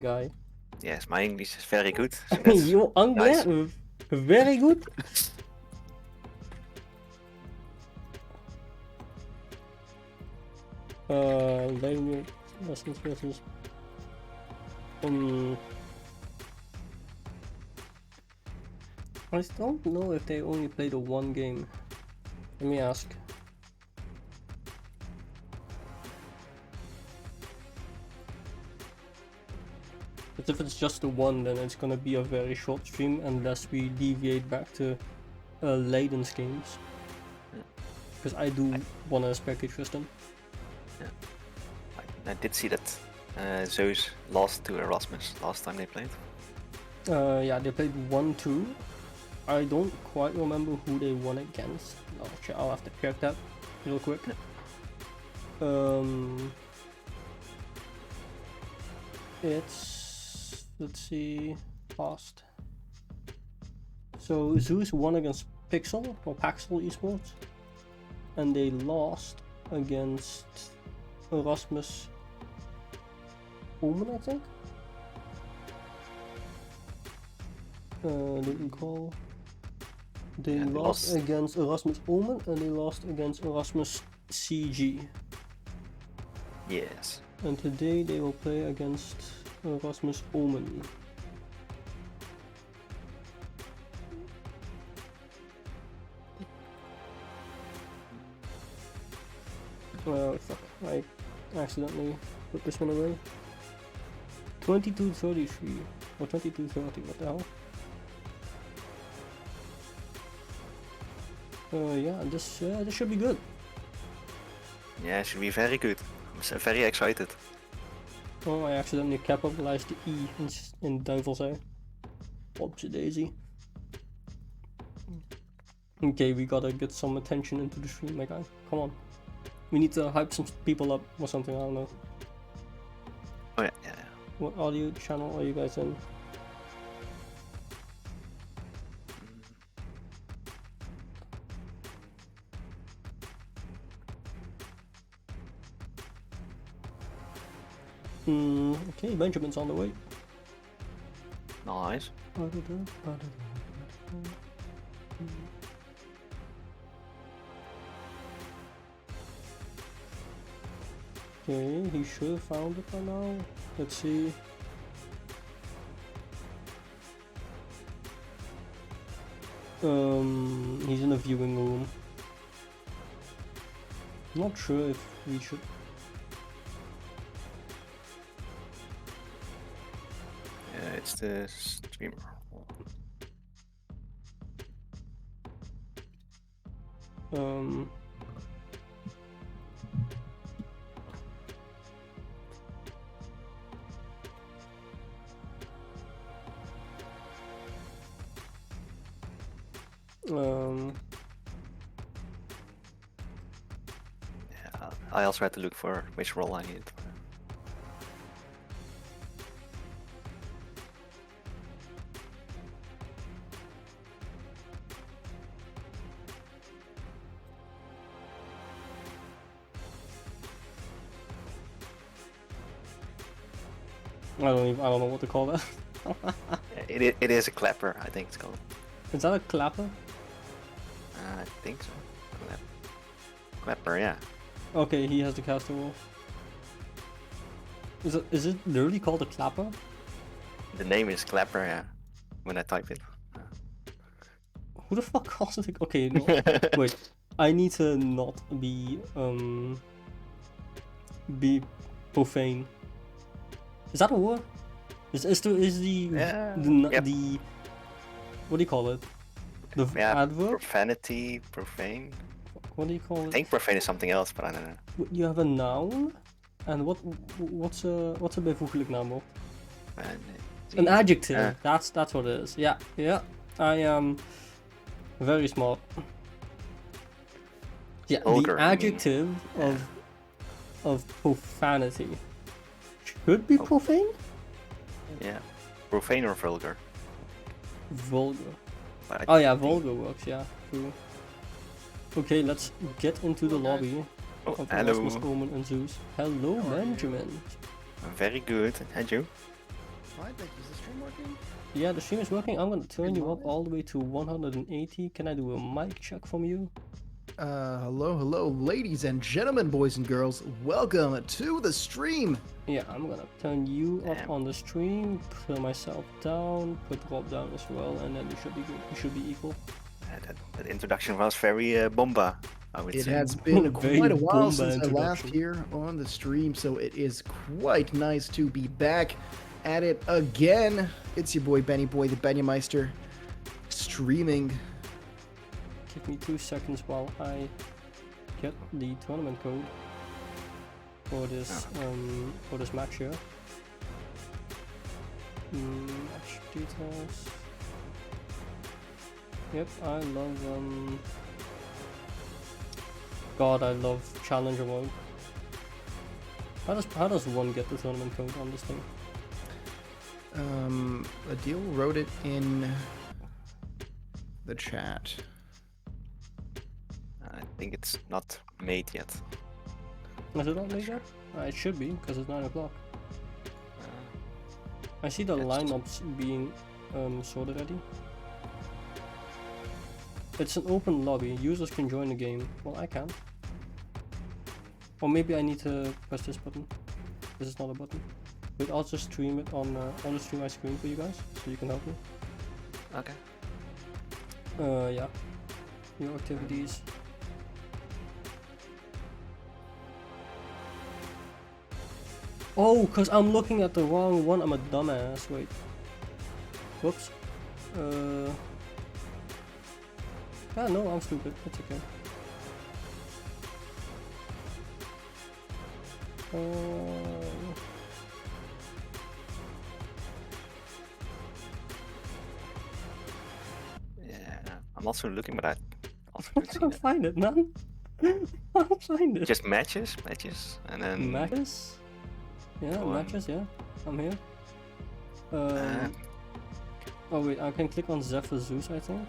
guy. Yes, my English is very good. So that's Your nice. English very good. Language lessons versus. I don't know if they only played the one game. Let me ask. But if it's just the one, then it's gonna be a very short stream unless we deviate back to Leiden's games. Because I do want to spectate Tristan. Yeah. I did see that Zeus lost to Erasmus last time they played. Yeah, they played 1-2. I don't quite remember who they won against. I'll have to check that real quick. It's, let's see, past. So Zeus won against Pixel or Paxel Esports, and they lost against Erasmus Omen, I think. Didn't call. They lost against Erasmus Omen and they lost against Erasmus CG. Yes. And today they will play against Erasmus Omen. Oh fuck, I accidentally put this one away. 22:33 or 22:30, what the hell? Yeah, this should be good. Yeah, it should be very good. I'm so very excited. Oh, I accidentally capitalized the E in Duivelsay. Oopsie daisy. Okay, we gotta get some attention into the stream, my guy. Come on. We need to hype some people up or something, I don't know. Oh yeah. What audio channel are you guys in? Okay, Benjamin's on the way. Nice. Okay, he should have found it by now. Let's see. He's in a viewing room. Not sure if we should. Yeah, it's the streamer. Yeah, I also had to look for which role I needed. I don't know what to call that. It is a clapper, I think it's called. Is that a clapper? I think so. Clapper, yeah. Okay, he has the caster roll. Is it literally called a clapper? The name is Clapper, yeah. When I type it. Who the fuck calls it? Okay, no. Wait. I need to not be profane. Is that a word? Is the what do you call it? The adverb? Profanity, profane. What do you call it? I think profane is something else, but I don't know. You have a noun, and what's a bijvoeglijk naamwoord? An adjective. That's what it is. Yeah. I am very smart. Yeah, vulgar, the adjective of profanity should be profane. Yeah, profane or vulgar. Vulgar. Oh yeah, vulgar works. Yeah, true. Okay, let's get into the lobby of Erasmus, Omen, and Zeus. Hello, Benjamin. I'm very good. And you? fine, thank you. Is the stream working? Yeah, the stream is working. I'm gonna turn Good you up morning. all the way to 180. Can I do a mic check from you? Hello, ladies and gentlemen, boys and girls. Welcome to the stream. Yeah, I'm gonna turn you up Damn. on the stream, turn myself down, put Rob down as well, and then we should be good. We should be equal. That introduction was very bomba, I would It say. has been Very quite a while bomba since I last introduction. here on the stream, so it is quite nice to be back at it again. It's your boy Benny Boy, the Benjameister, streaming. Give me 2 seconds while I get the tournament code for this match here. Match details. Yep, I love God, I love Challenger mode. How does one get the tournament code on this thing? Adil wrote it in the chat. I think it's not made yet. Is it not made yet? It should be, because it's 9 o'clock. Uh, I see the That's- lineups being sorted already. It's an open lobby. Users can join the game. Well, I can. Or maybe I need to press this button. This is not a button. Wait, I'll just stream it on the stream I screen for you guys, so you can help me. okay. Yeah. Your activities. Oh, cause I'm looking at the wrong one. I'm a dumbass. Wait. Whoops. Ah, no, I'm stupid. It's okay. Yeah, I'm also looking, but I also don't see Can't that. find it, man. Can't find it. Just matches, and then Matches? Yeah, Go on. matches, yeah. I'm here. Uh, Oh wait, I can click on Zephyr Zeus, I think.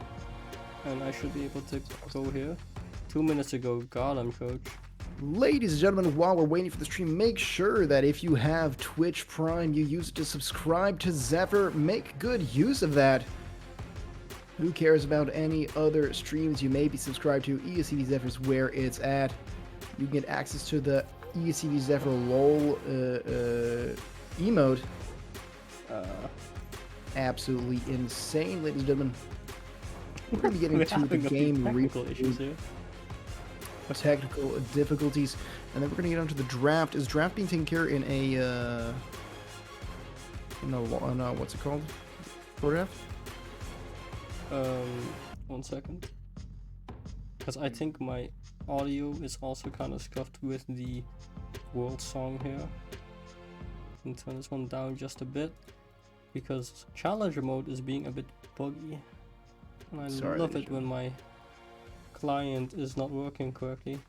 And I should be able to go here. 2 minutes ago, got him, coach. Ladies and gentlemen, while we're waiting for the stream, make sure that if you have Twitch Prime, you use it to subscribe to Zephyr. Make good use of that. Who cares about any other streams you may be subscribed to? ESEV Zephyr's where it's at. You can get access to the ESEV Zephyr LOL emote. Absolutely insane, ladies and gentlemen. We're going to be getting We're to the having a few game technical review. issues here. Technical difficulties, and then we're gonna get onto the draft. Is draft being taken care in a what's it called? Pro draft? 1 second. Because I think my audio is also kind of scuffed with the world song here. And turn this one down just a bit, because Challenger mode is being a bit buggy, and I Sorry, love ladies it when my client is not working correctly.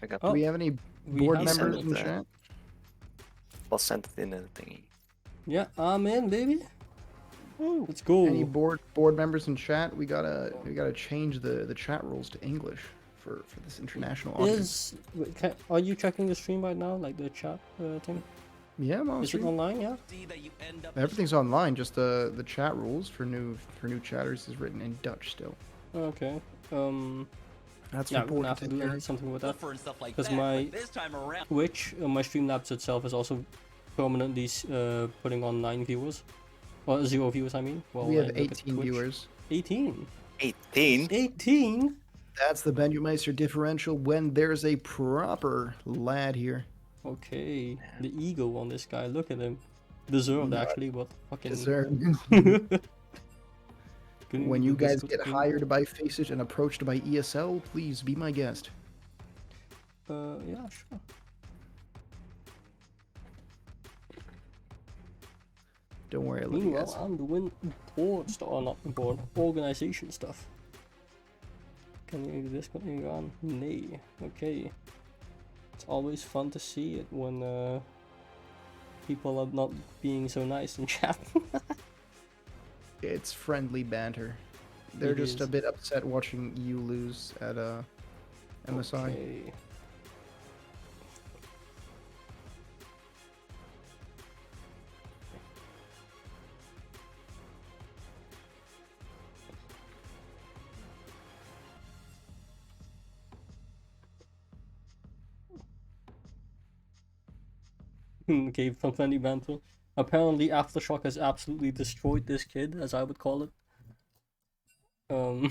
I got Do Oh, we have any we board have members sent in the it, chat? was sent it in the thingy. Yeah, I'm in, baby. Let's go. Any board members in chat? We gotta change the chat rules to English for this international audience. Wait, are you checking the stream right now, like the chat thing? Yeah, I'm on Is it stream. online? Yeah. Everything's online. Just the chat rules for new chatters is written in Dutch still. Okay. That's Yeah, we're gonna important have to to take care do of. something with that. and stuff like Because that, my but this time around, Twitch, my Streamlabs itself is also permanently putting on 9 viewers. Well, 0 viewers, I mean. Well, We I have look at 18 Twitch. viewers. 18? 18? 18? That's the Benjameister differential when there's a proper lad here. Okay. The ego on this guy, look at him. Deserved, Not actually, but fucking... Deserved. Couldn't When do you this guys with get him. hired by Faceit and approached by ESL, please be my guest. Yeah, sure. Don't worry, I love you Meanwhile, guys. I'm doing import stuff, or not import, organization stuff. Can you this continue on? Nay. Okay. It's always fun to see it when people are not being so nice in chat. It's friendly banter. They're It just a is. bit upset watching you lose at MSI. Okay. Okay, from Plenty Banter. Apparently, Aftershock has absolutely destroyed this kid, as I would call it. Yeah,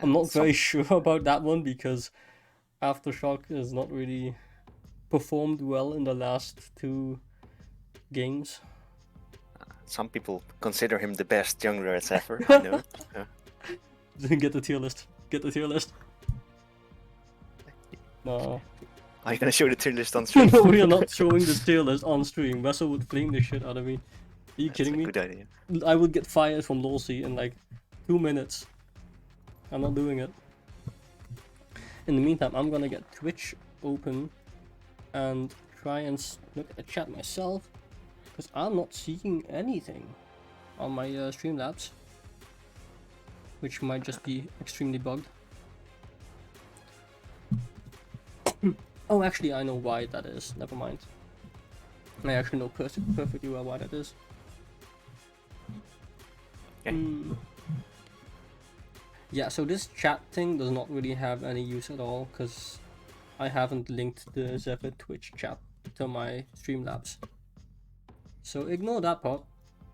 I'm not some, very sure about that one because Aftershock has not really performed well in the last 2 games. some people consider him the best jungler at Zephyr. I know. Get the tier list. Get the tier list. No. Are you gonna show the tier list on stream? No, we are not showing the tier list on stream. Vessel would flame the shit out of me. Are you That's kidding a me? good idea. I would get fired from LoLC in like 2 minutes. I'm not doing it. In the meantime, I'm gonna get Twitch open and try and look at the chat myself, because I'm not seeing anything on my Streamlabs, which might just be extremely bugged. Oh, actually, I know why that is. Never mind. I actually know perfectly well why that is. Okay. Yeah, so this chat thing does not really have any use at all, because I haven't linked the Zephyr Twitch chat to my Streamlabs. So ignore that part.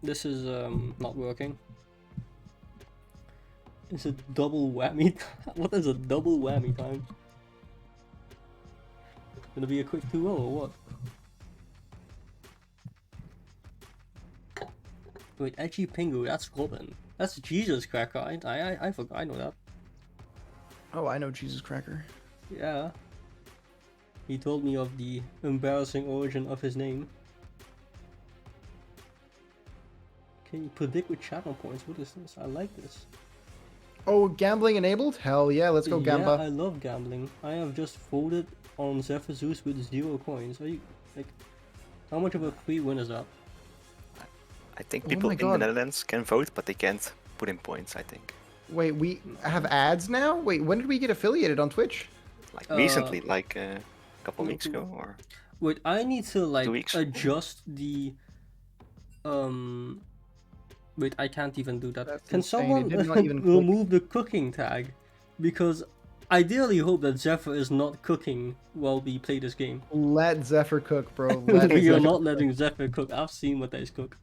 This is not working. It's a double whammy. What is a double whammy time? Gonna be a quick 2-0 or what? Wait, Edgy Pingu, that's Robin. That's Jesus Cracker. I forgot. I know that. Oh, I know Jesus Cracker. Yeah. He told me of the embarrassing origin of his name. Can you predict with channel points? What is this? I like this. Oh, gambling enabled? Hell yeah, let's go Gamba. Yeah, I love gambling. I have just voted on Zephyr Zeus with 0 coins. Are you like, how much of a free win is that? I think Oh people my in the God. Netherlands can vote, but they can't put in points, I think. Wait, we have ads now? Wait, when did we get affiliated on Twitch? Like recently, like a couple no, weeks ago, or Wait, I need to like 2 weeks. adjust the wait, I can't even do that. That's Can insane. someone It did not even click. remove the cooking tag? Because I ideally hope that Zephyr is not cooking while we play this game. Let Zephyr cook, bro. Let We are Zephyr not cook. letting Zephyr cook. I've seen what they cook.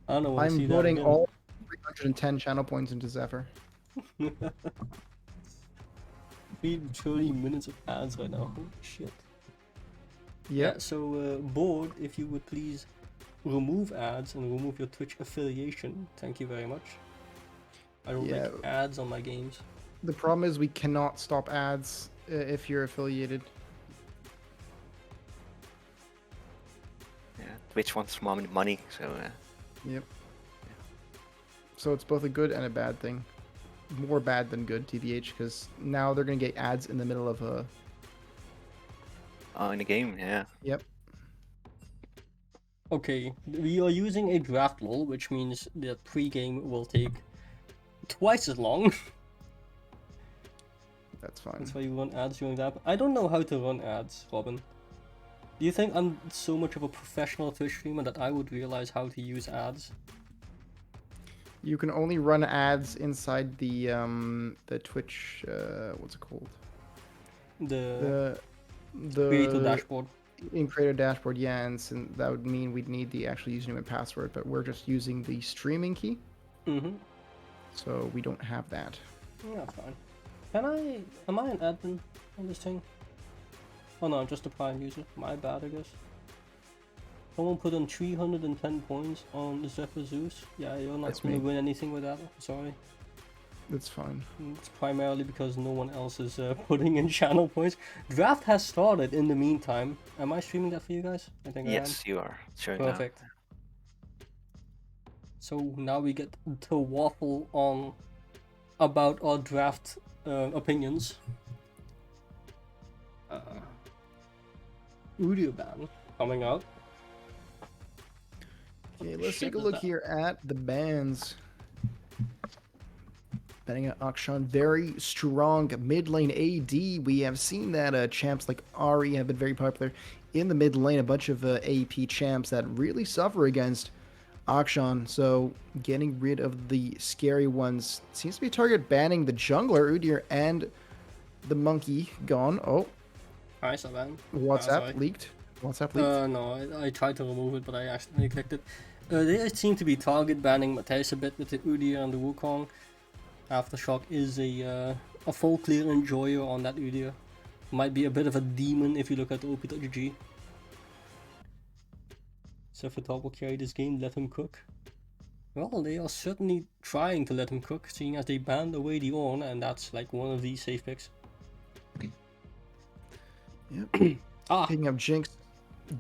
I don't want to see I'm that voting again. all 310 channel points into Zephyr. 30 minutes of ads right now. Holy shit. Yep. Yeah, so board, if you would please remove ads and remove your Twitch affiliation. Thank you very much. I don't like ads on my games. The problem is we cannot stop ads if you're affiliated. Yeah, Twitch wants money, so Yep. So it's both a good and a bad thing. More bad than good, TBH, because now they're gonna get ads in the middle of a. oh, in the game, yeah. Yep. Okay, we are using a draft lol, which means the pre-game will take twice as long. That's fine. That's why you run ads during that. I don't know how to run ads, Robin. Do you think I'm so much of a professional Twitch streamer that I would realize how to use ads? You can only run ads inside the Twitch. What's it called? The The creator dashboard. in creator dashboard, yeah, and that would mean we'd need the actual username and password, but we're just using the streaming key, so we don't have that. Yeah, fine. Am I an admin on this thing? Oh no, I'm just a prime user. My bad, I guess. Someone put in 310 points on Zephyr Zeus. Yeah, you're not That's going to me. win anything with that. Sorry. That's fine. It's primarily because no one else is putting in channel points. Draft has started in the meantime. Am I streaming that for you guys? I think Yes, you are. I am. Showing Perfect. So now we get to waffle on about our draft opinions. Audio ban coming out. Okay, let's Shit take a is look that? here at the bans. Betting at Akshan, very strong mid lane AD. We have seen that champs like Ari have been very popular in the mid lane. A bunch of AP champs that really suffer against Akshan. So getting rid of the scary ones seems to be a target banning the jungler, Udyr, and the monkey gone. Oh, Hi, Savan. WhatsApp sorry. leaked. What's up, Leeds? No, I tried to remove it, but I accidentally clicked it. They seem to be target banning Matthijs a bit with the Udyr and the Wukong. Aftershock is a full clear enjoyer on that Udyr. Might be a bit of a demon if you look at OP.GG. Zephyr top will carry this game, let him cook. Well, they are certainly trying to let him cook, seeing as they banned away the Ornn, and that's like one of these safe picks. Yep. Picking up Jinx.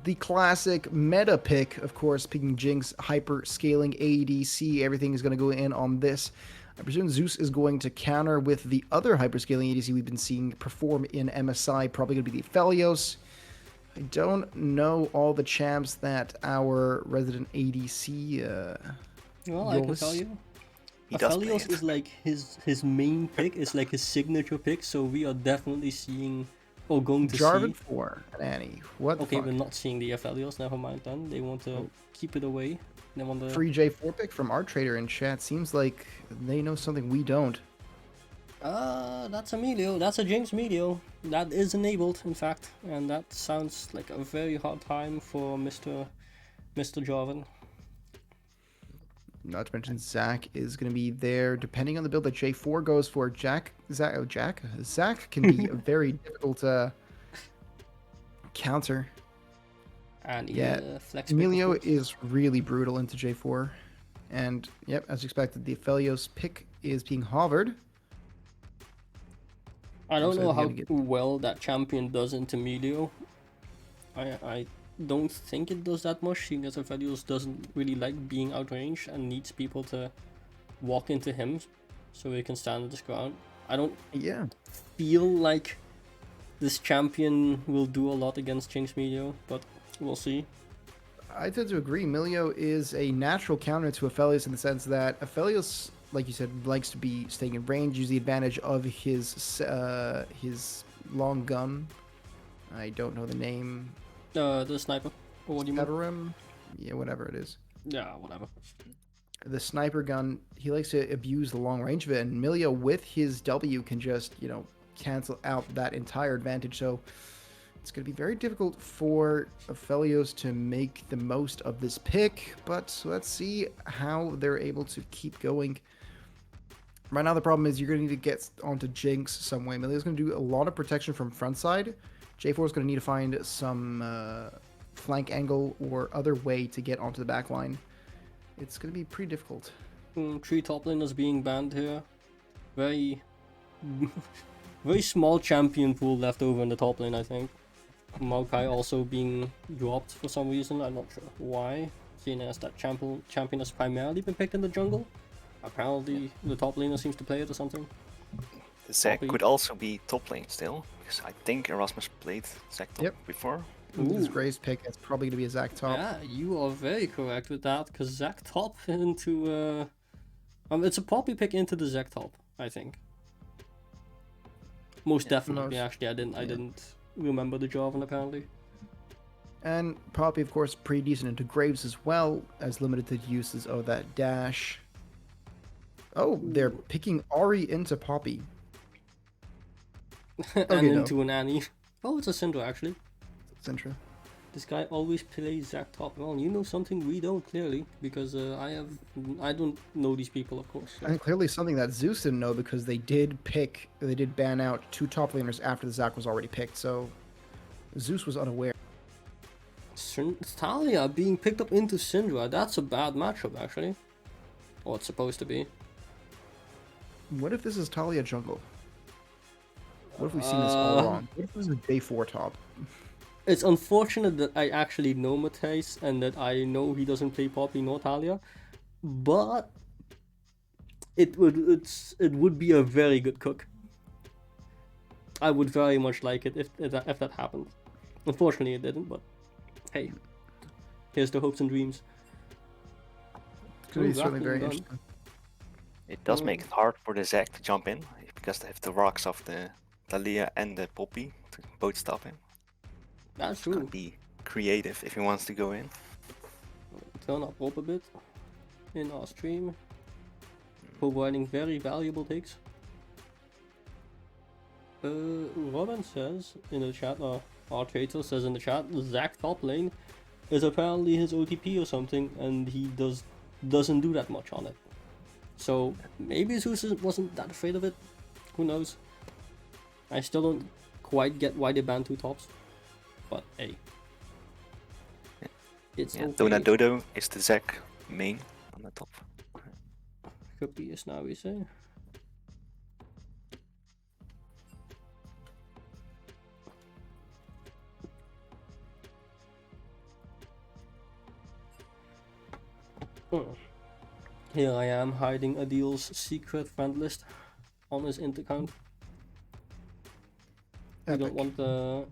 The classic meta pick, of course, picking Jinx, hyper scaling ADC. Everything is going to go in on this. I presume Zeus is going to counter with the other hyper scaling ADC we've been seeing perform in MSI, probably going to be the Aphelios. I don't know all the champs that our resident ADC. Well, I can tell you. Aphelios is like his main pick, is like his signature pick, so we are definitely seeing, or going to Jarvan see. for an Annie. What Okay, the fuck? we're not seeing the Aphelios, never mind then. They want to keep it away. They want to... Free J4 pick from our trader in chat. Seems like they know something we don't. That's a Melio. That's a Jinx Melio. That is enabled, in fact. And that sounds like a very hard time for Mr. Jarvan. Not to mention Zach is going to be there. Depending on the build that J4 goes for, Zach can be a very difficult counter. And Yeah, flex Emilio pick, is really brutal into J4. And, yep, as expected, the Aphelios pick is being hovered. I don't So know I how think well that champion does into Melio. I don't think it does that much, seeing as Aphelios doesn't really like being outranged and needs people to walk into him so he can stand his ground. I don't feel like this champion will do a lot against Jinx Melio, but we'll see. I tend to agree. Emilio is a natural counter to Aphelios in the sense that Aphelios, like you said, likes to be staying in range, use the advantage of his long gun. I don't know the name. The sniper. Or what do you mean? Severum? Yeah, whatever it is. Yeah, whatever. The sniper gun, he likes to abuse the long range of it, and Emilio with his W can just, cancel out that entire advantage. So it's going to be very difficult for Aphelios to make the most of this pick, but let's see how they're able to keep going. Right now, the problem is you're going to need to get onto Jinx some way. Emilio's going to do a lot of protection from front side. J4 is going to need to find some flank angle or other way to get onto the back line. It's going to be pretty difficult. 3 top laners being banned here. Very, very small champion pool left over in the top lane, I think. Maokai also being dropped for some reason. I'm not sure why. Seeing as that champion has primarily been picked in the jungle. Apparently, the top laner seems to play it or something. Zach could also be top lane still, because I think Erasmus played Zach top before. This Graves pick, it's probably going to be a Zach top. Yeah, you are very correct with that, because Zach top into... it's a Poppy pick into the Zach top, I think. Most definitely, actually, I didn't remember the Jarvan apparently. And Poppy, of course, pretty decent into Graves as well, as limited uses of that dash. Oh, they're picking Ahri into Poppy. And into an Annie. Oh, it's a Syndra actually. Syndra. This guy always plays Zac top. Well, you know something we don't clearly, because I don't know these people, of course. So. And clearly something that Zeus didn't know, because they did ban out 2 top laners after the Zac was already picked, so Zeus was unaware. Talia being picked up into Syndra, that's a bad matchup actually. Or it's supposed to be. What if this is Talia jungle? What if we've seen this all wrong? What if this is a J4 top? It's unfortunate that I actually know Matthijs and that I know he doesn't play Poppy nor Talia, but it would be a very good cook. I would very much like it if that happened. Unfortunately, it didn't, but hey, here's the hopes and dreams. It's going to be certainly very interesting. It does make it hard for the Zach to jump in, because they have the rocks of the Talia and the Poppy to both stop him. That's true. It's gonna be creative if he wants to go in. Turn up Rob a bit in our stream, providing very valuable takes. Robin says in the chat, Archator says in the chat, Zac top lane is apparently his OTP or something, and he doesn't do that much on it. So maybe Zeus wasn't that afraid of it. Who knows? I still don't quite get why they banned 2 tops, but hey, it's okay. Dona Dodo is the Zac main on the top. Could be as now we say. Here I am hiding Adil's secret friend list on his int account. I don't want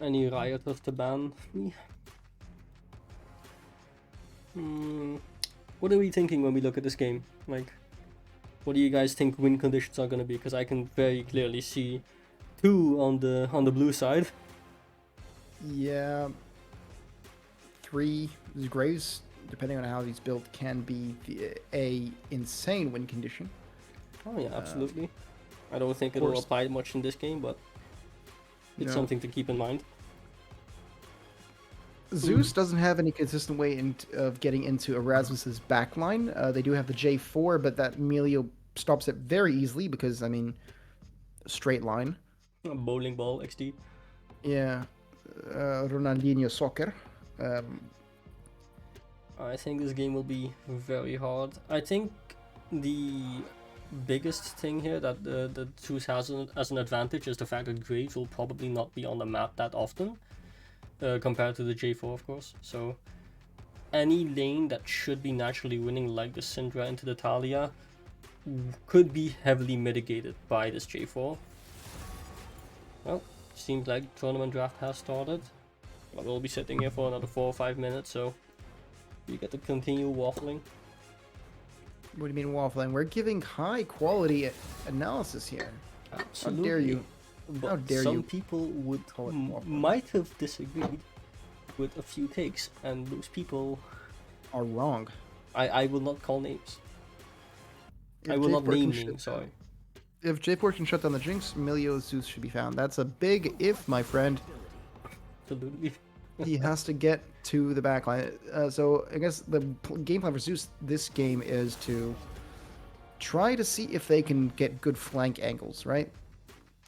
any rioters to ban me. What are we thinking when we look at this game? Like, what do you guys think win conditions are gonna be? Because I can very clearly see 2 on the blue side. Yeah. 3 Graves, depending on how he's built, can be a insane win condition. Oh yeah, absolutely. I don't think it'll apply much in this game, but it's something to keep in mind. Zeus doesn't have any consistent way of getting into Erasmus's backline. They do have the J4, but that Emilio stops it very easily because, I mean, straight line. Bowling ball XD. Yeah. Ronaldinho soccer. I think this game will be very hard. I think the biggest thing here that the Zeus has as an advantage is the fact that Graves will probably not be on the map that often. Compared to the J4, of course. So any lane that should be naturally winning, like the Syndra into the Talia, could be heavily mitigated by this J4. Well, seems like tournament draft has started. But we'll be sitting here for another 4 or 5 minutes, so you get to continue waffling. What do you mean waffling? We're giving high quality analysis here. Absolutely. How dare you? But How dare some you people would waffling? might have disagreed with a few takes, and those people are wrong. I will not call names. If I will not J4 name can names, sorry. If J4 can shut down the Jinx, Emilio Zeus should be found. That's a big if, my friend. Absolutely. He has to get to the backline. So I guess the game plan for Zeus this game is to try to see if they can get good flank angles, right?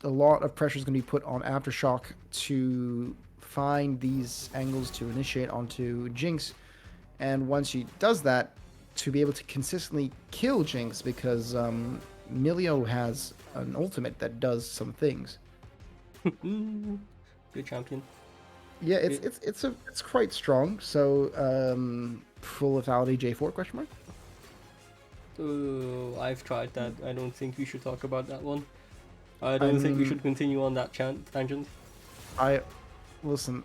A lot of pressure is going to be put on Aftershock to find these angles to initiate onto Jinx. And once she does that, to be able to consistently kill Jinx, because Emilio has an ultimate that does some things. Good champion. Yeah, it's quite strong. So full lethality J4 question mark? I've tried that. I don't think we should talk about that one. I don't think we should continue on that tangent. Listen.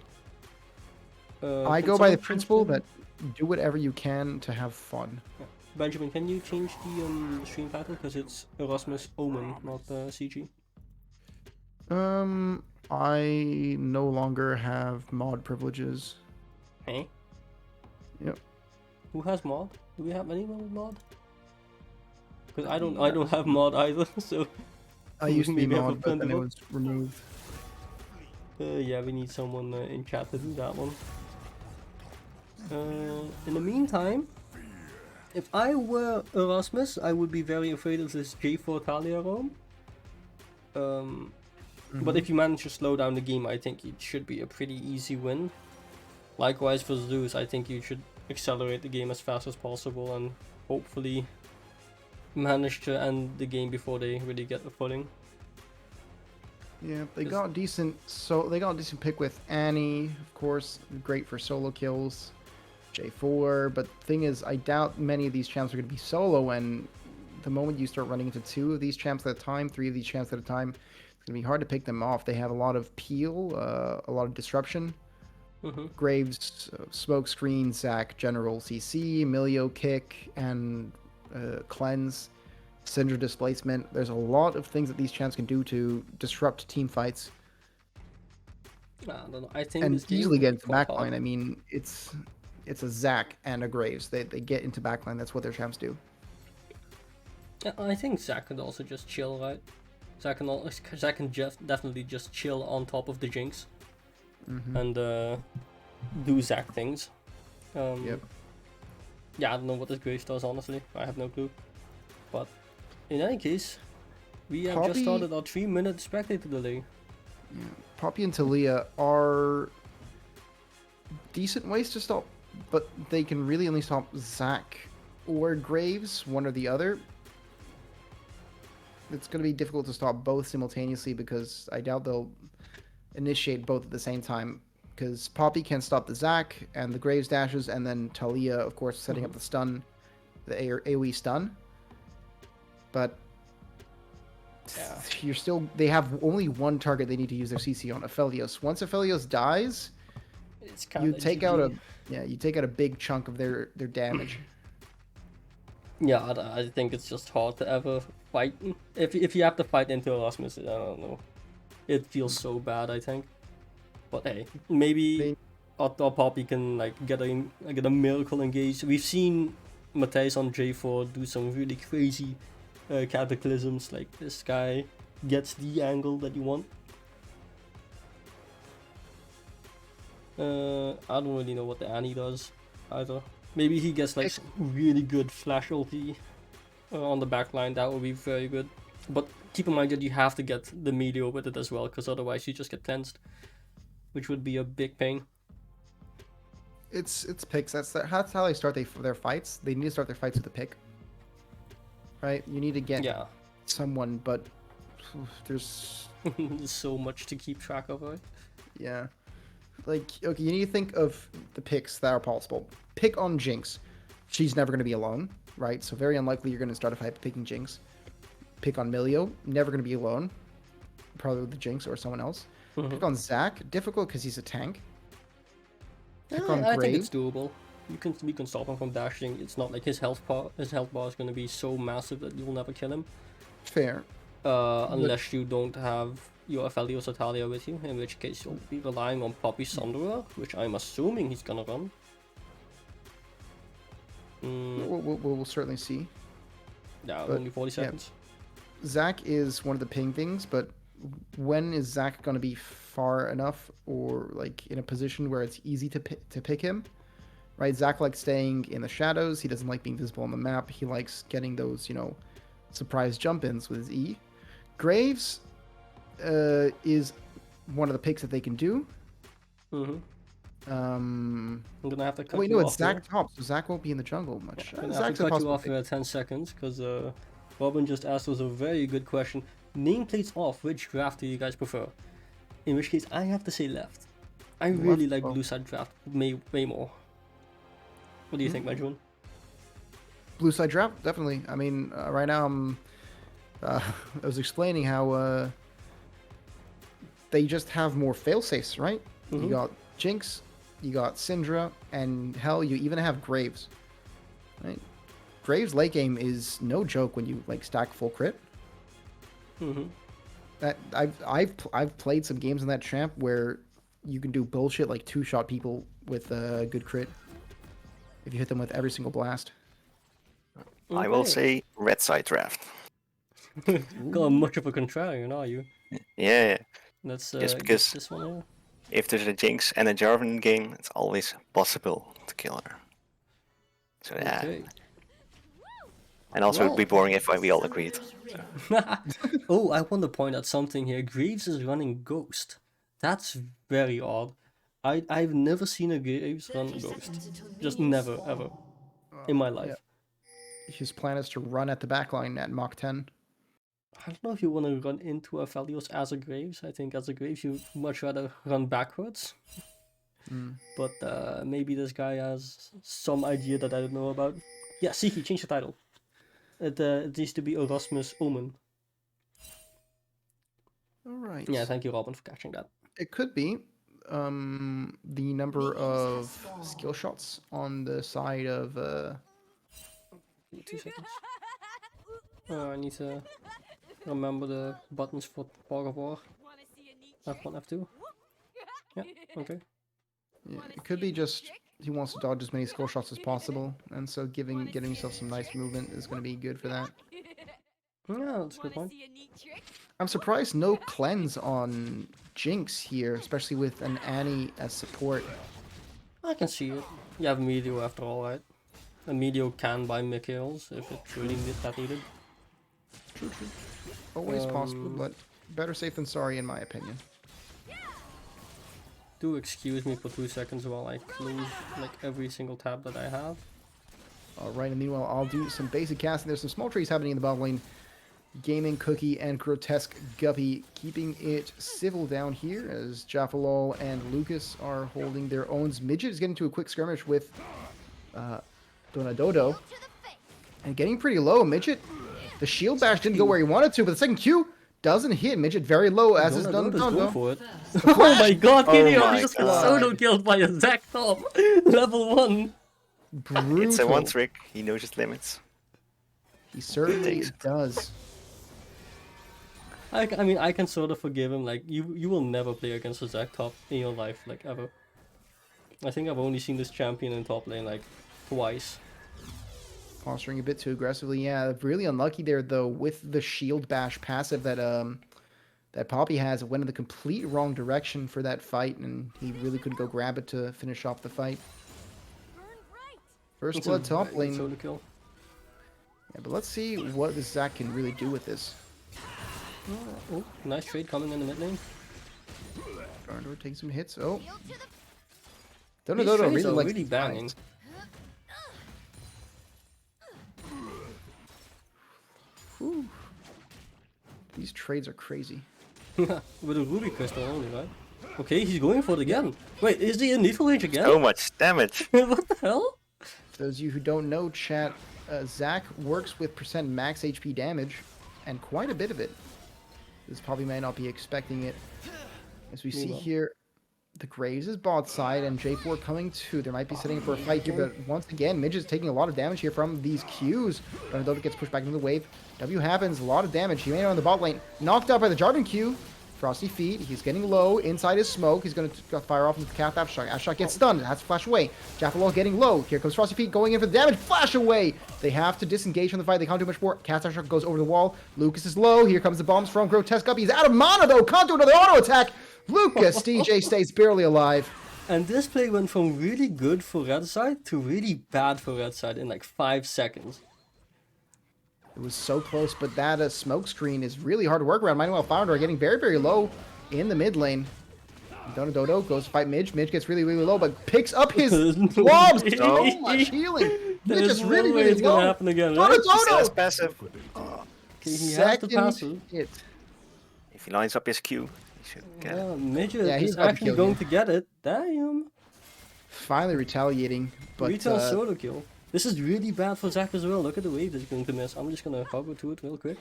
Can I go by the principle that do whatever you can to have fun. Yeah. Benjamin, can you change the stream pattern, because it's Erasmus Omen, not CG? I no longer have mod privileges. Hey. Yep. Who has mod? Do we have anyone with mod? Because I don't have mod either. So I used to be mod, but then it was was removed. Yeah, we need someone in chat to do that one. In the meantime, if I were Erasmus, I would be very afraid of this J4 Talia roam. But if you manage to slow down the game, I think it should be a pretty easy win. Likewise for Zeus, I think you should accelerate the game as fast as possible and hopefully manage to end the game before they really get the footing. Yeah, they got decent. So they got a decent pick with Annie, of course, great for solo kills. J4, but the thing is, I doubt many of these champs are going to be solo. And the moment you start running into 2 of these champs at a time, 3 of these champs at a time, it's going to be hard to pick them off. They have a lot of peel, a lot of disruption. Graves, smoke screen, Zac, general CC, Emilio kick, and cleanse. Syndra displacement. There's a lot of things that these champs can do to disrupt team fights. I don't know. I think And easily get into backline. I mean, it's a Zac and a Graves. They get into backline. That's what their champs do. I think Zac could also just chill, right? Zac can definitely just chill on top of the Jinx. and do Zac things. Yep. Yeah, I don't know what this Graves does, honestly. I have no clue. But in any case, we have just Poppy- started our 3-minute spectator delay. Yeah. Poppy and Talia are decent ways to stop, but they can really only stop Zac or Graves, one or the other. It's going to be difficult to stop both simultaneously because I doubt they'll initiate both at the same time. Because Poppy can stop the Zac and the Graves dashes, and then Talia, of course, setting up the stun, the AoE stun. But Yeah. you're still. They have only one target they need to use their CC on, Aphelios. Once Aphelios dies, It's you kinda take GG. out you take out a big chunk of their damage. Yeah, I think it's just hard to ever fight. If you have to fight into Erasmus, I don't know. It feels so bad, I think. But hey, maybe our Poppy can like get a miracle engage. We've seen Matthijs on J4 do some really crazy cataclysms. Like this guy gets the angle that you want. I don't really know what the Annie does either. Maybe he gets like some really good flash ulti on the backline. That would be very good. But keep in mind that you have to get the meteor with it as well, because otherwise you just get tensed, which would be a big pain. It's picks. That's how they start their fights. They need to start their fights with a pick. Right? You need to get someone, but there's There's so much to keep track of, right? yeah. Like, okay, you need to think of the picks that are possible. Pick on Jinx. She's never going to be alone, right? So very unlikely you're going to start a fight picking Jinx. Pick on Milio. Never going to be alone. Probably with the Jinx or someone else. Pick on Zac. Difficult because he's a tank. Pick on I think Graves. it's doable. We can stop him from dashing. It's not like his health bar is going to be so massive that you'll never kill him. Fair. Unless you don't have your Aphelios or Talia with you, in which case you'll be relying on Poppy Sunderer, which I'm assuming he's gonna run. We'll certainly see. Yeah, But, only 40 seconds. Zac is one of the ping things, but when is Zac going to be far enough or like in a position where it's easy to pick him? Right? Zac likes staying in the shadows. He doesn't like being visible on the map. He likes getting those, surprise jump-ins with his E. Graves is one of the picks that they can do. I'm gonna have to cut Wait, you no, off. it's Zac top, so Zac won't be in the jungle much. I'm gonna have to cut you off for 10 seconds, because Robin just asked us a very good question. Nameplates off, which draft do you guys prefer? In which case, I have to say left. I really like blue side draft way more. What do you think, Benjamin? Blue side draft, definitely. I mean, right now I was explaining how they just have more failsafes, right? You got Jinx, you got Syndra, and hell, you even have Graves. Right? Graves late game is no joke when you like stack full crit. That I've played some games in that champ where you can do bullshit like 2-shot people with a good crit if you hit them with every single blast. I will say red side draft. Got much of a contrarian, are you? Yeah. Let's Just get because this one here. if there's a Jinx and a Jarvan in the game, it's always possible to kill her. So yeah. Okay. And also it'd be boring if we all agreed. Oh, I want to point out something here. Graves is running Ghost. That's very odd. I've never seen a Graves run Ghost. Just never, ever. In my life. Yeah. His plan is to run at the backline at Mach 10. I don't know if you want to run into a Aphelios as a Graves. I think as a Graves you'd much rather run backwards. But maybe this guy has some idea that I don't know about. Yeah, Siki, change the title. It needs to be Erasmus Omen. Alright. Yeah, thank you, Robin, for catching that. It could be the number of skill shots on the side of 2 seconds. I need to remember the buttons for Fog of War. F1, F2. Yeah, okay. Yeah, it could be just he wants to dodge as many skill shots as possible, and so getting himself some nice movement is going to be good for that. Yeah, that's a good point. I'm surprised no cleanse on jinx here, especially with an Annie as support. I can see it. You have Meteor after all, right? A Meteor can buy Mikhails if it's really that needed. True. Always possible, but better safe than sorry in my opinion. Do excuse me for 2 seconds while I close like every single tab that I have. Alright, and meanwhile I'll do some basic casting. There's some small trees happening in the bottom lane. Gaming Cookie and Grotesque Guppy keeping it civil down here as Jaffalol and Lucas are holding their owns. Midget is getting to a quick skirmish with Donadodo and getting pretty low. Midget, the shield bash didn't go where he wanted to, but the second Q doesn't hit. Midget very low as is Donadodo. For it. Oh my god, Gideon just got God. solo killed by a Zac top. Level 1. Brutal. It's a one trick. He knows his limits. He certainly Takes it. does. I mean, I can sort of forgive him. Like, you will never play against a Zac top in your life, like, ever. I think I've only seen this champion in top lane, like, twice. Posturing a bit too aggressively. Yeah, really unlucky there, though, with the shield bash passive that that Poppy has. It went in the complete wrong direction for that fight, and he really couldn't go grab it to finish off the fight. First It's blood a top very lane. solo kill. Yeah, but let's see what this Zac can really do with this. Oh, nice trade coming in the mid lane. Darndor takes some hits. Oh. These Donadodo trades really are likes really to banging. fight. Whew. These trades are crazy. With a ruby crystal only, right? Okay, he's going for it again. Wait, is he in neutral range again? So much damage. What the hell? For those of you who don't know, chat, Zac works with percent max HP damage, and quite a bit of it. This probably may not be expecting it. As we see here, the Graves is bot side, and J4 coming too. There might be setting up for a fight here, but once again, Midge is taking a lot of damage here from these Qs. Donadodo gets pushed back into the wave. W happens, a lot of damage. He made it on the bot lane. Knocked out by the Jarvan Q. Frosty Feet, he's getting low inside his smoke. He's going to fire off into the Cath Aftershock. Aftershock gets stunned, has to flash away. Jaffalol getting low. Here comes Frosty Feet going in for the damage. Flash away! They have to disengage from the fight. They can't do much more. Cath Aftershock goes over the wall. Lucas is low. Here comes the bombs from Grotesque Guppy. He's out of mana though. Can't do another auto attack. Lucas, DJ stays barely alive. And this play went from really good for red side to really bad for red side in like 5 seconds. It was so close, but that smoke screen is really hard to work around. Meanwhile, Founder getting very, very low in the mid lane. Donadodo goes to fight Midge. Midge gets really, really low, but picks up his blobs. So much healing. Midge There's is no really, way really it's gonna low. happen again, right? That's Donadodo! passive. Okay, he has to pass Second it. hit. If he lines up his Q, he should get it. Yeah, Midget Yeah, he's is about to actually kill going you. to get it. Damn. Finally retaliating, but Retail solo kill. This is really bad for Zac as well. Look at the wave that he's going to miss. I'm just gonna hover to it real quick.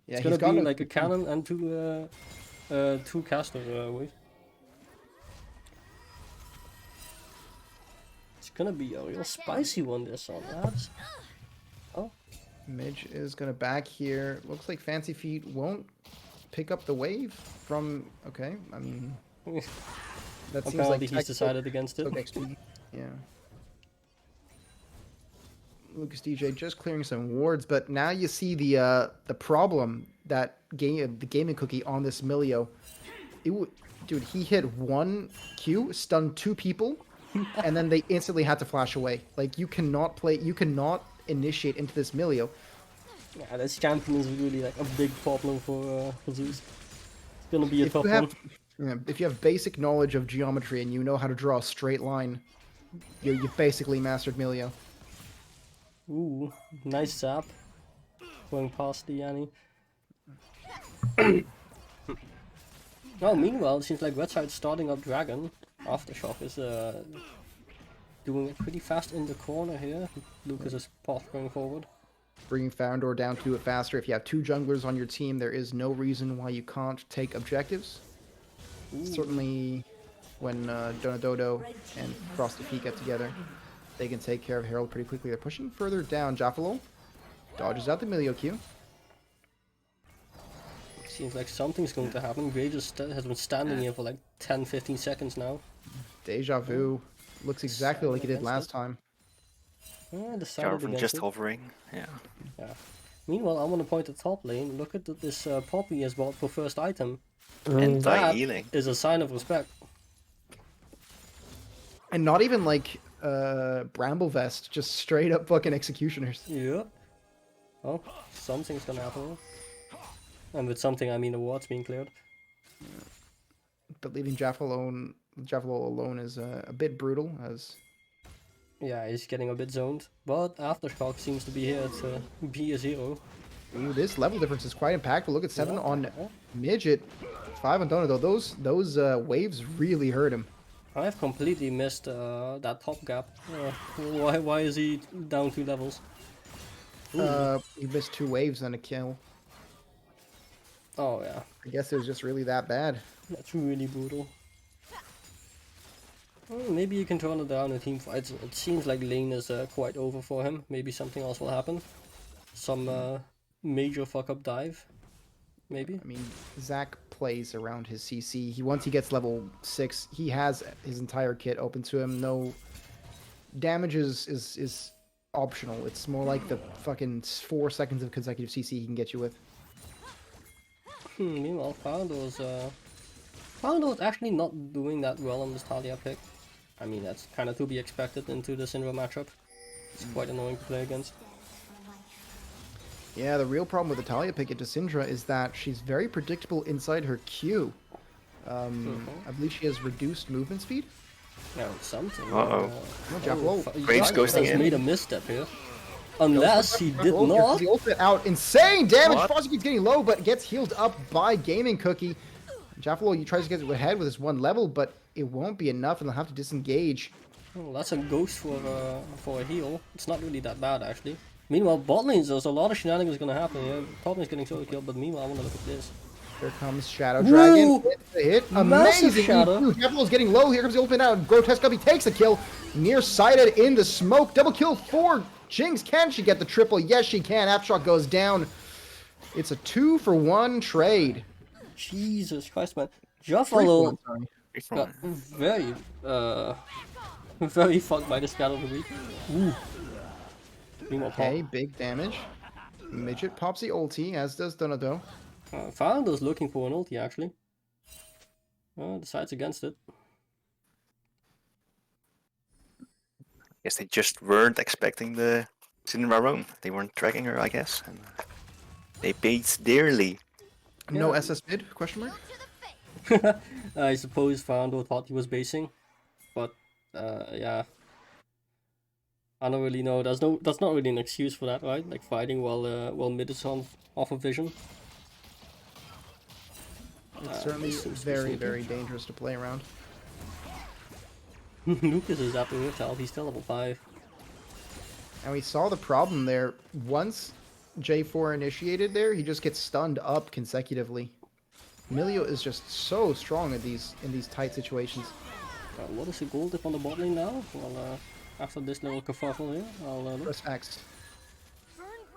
yeah, It's he's gonna got be like a cannon and two caster waves. It's gonna be a real spicy one this one, lads. Oh, Midge is gonna back here. Looks like Fancy Feet won't pick up the wave from. Okay, I mean that seems like apparently he's decided against it. XP. Yeah. Lucas DJ just clearing some wards, but now you see the problem that the gaming cookie on this Milio. Dude, he hit one Q, stunned 2 people, and then they instantly had to flash away. Like you cannot initiate into this Milio. Yeah, this champion is really like a big problem for Zeus. It's gonna be a tough one. If you have basic knowledge of geometry and you know how to draw a straight line, you've basically mastered Milio. Ooh, nice zap. Going past the Yanni. Oh, meanwhile, it seems like red side starting up Dragon. Aftershock is doing it pretty fast in the corner here. Lucas is going forward. Bringing Foundor down to do it faster. If you have 2 junglers on your team, there is no reason why you can't take objectives. Ooh. Certainly, when Donadodo and Frosty Feet get together, they can take care of Herald pretty quickly. They're pushing further down. Jaffalol dodges out the Milio Q. Seems like something's going to happen. Grey just has been standing here for like 10-15 seconds now. Deja vu. Looks exactly like he did last time. Decided Jarvan against just it. hovering. Yeah. Yeah. Meanwhile, I want to point at top lane. Look at this Poppy has bought for first item. Anti-healing. Is a sign of respect. And not even like Bramble Vest, just straight up fucking executioners. Yeah. Oh, something's gonna happen. And with something, I mean the ward's being cleared. But leaving Jaffalo alone is a bit brutal, as Yeah, he's getting a bit zoned. But Aftershock seems to be here to be a hero. ooh, this level difference is quite impactful. Look at 7 Yeah. on Midget, 5 on Donato. Those waves really hurt him. I've completely missed that top gap. Why is he down 2 levels? He missed 2 waves and a kill. Oh yeah, I guess it was just really that bad. that's really brutal. Well, maybe you can turn it down in team fights. It seems like lane is quite over for him. Maybe something else will happen. Some major fuck up dive. Maybe. I mean, Zach plays around his CC. Once he gets level 6, he has his entire kit open to him. No damage is optional. It's more like the fucking 4 seconds of consecutive CC he can get you with. Meanwhile, Foundo's actually not doing that well on this Talia pick. I mean, that's kind of to be expected into the Syndra matchup. It's quite annoying to play against. Yeah, the real problem with the Talia pick into Syndra is that she's very predictable inside her Q. I believe she has reduced movement speed. No, something. Uh-oh. No, Jaffalo. Graves ghosting has in. made a misstep here. Unless he did not. The ultimate out. Insane damage! What? Frosty Beat's getting low, but gets healed up by Gaming Cookie. Jaffalo, he tries to get ahead with his 1 level, but it won't be enough, and they'll have to disengage. Oh, that's a ghost for a heal. It's not really that bad actually. Meanwhile, bot lanes, there's a lot of shenanigans gonna happen here. Top lane's getting solo killed, but meanwhile, I wanna look at this. Here comes Shadow Dragon. Woo! Hit the hit. Massive Amazing. Shadow. Jaffalo's getting low. Here comes the ultimate out. Grotesque Guppy takes a kill. Nearsighted in the smoke. Double kill for Jinx. Can she get the triple? Yes, she can. Aftershock goes down. It's a 2-for-1 trade. Jesus Christ, man. 3-for-1, Jaffalo sorry. got very fucked by the scatter of the week. Ooh. Meanwhile, Okay, big damage. Midget pops the ulti, as does Donato. Founder's looking for an ulti actually. Decides against it. Guess they just weren't expecting the Syndra roam. They weren't tracking her, I guess. And they paid dearly. No Yeah. SS mid? Question mark? I suppose Founder thought he was basing, but yeah. I don't really know. That's not really an excuse for that, right? Like fighting while mid is off of vision. It's certainly seems to be very, sneaky. very dangerous to play around. Lucas is at the Riptile. He's still level 5. And we saw the problem there. Once J4 initiated there, he just gets stunned up consecutively. Emilio is just so strong in these tight situations. What is the goal dip on the bot lane now? Well, after this little kerfuffle here, I'll look. Press X.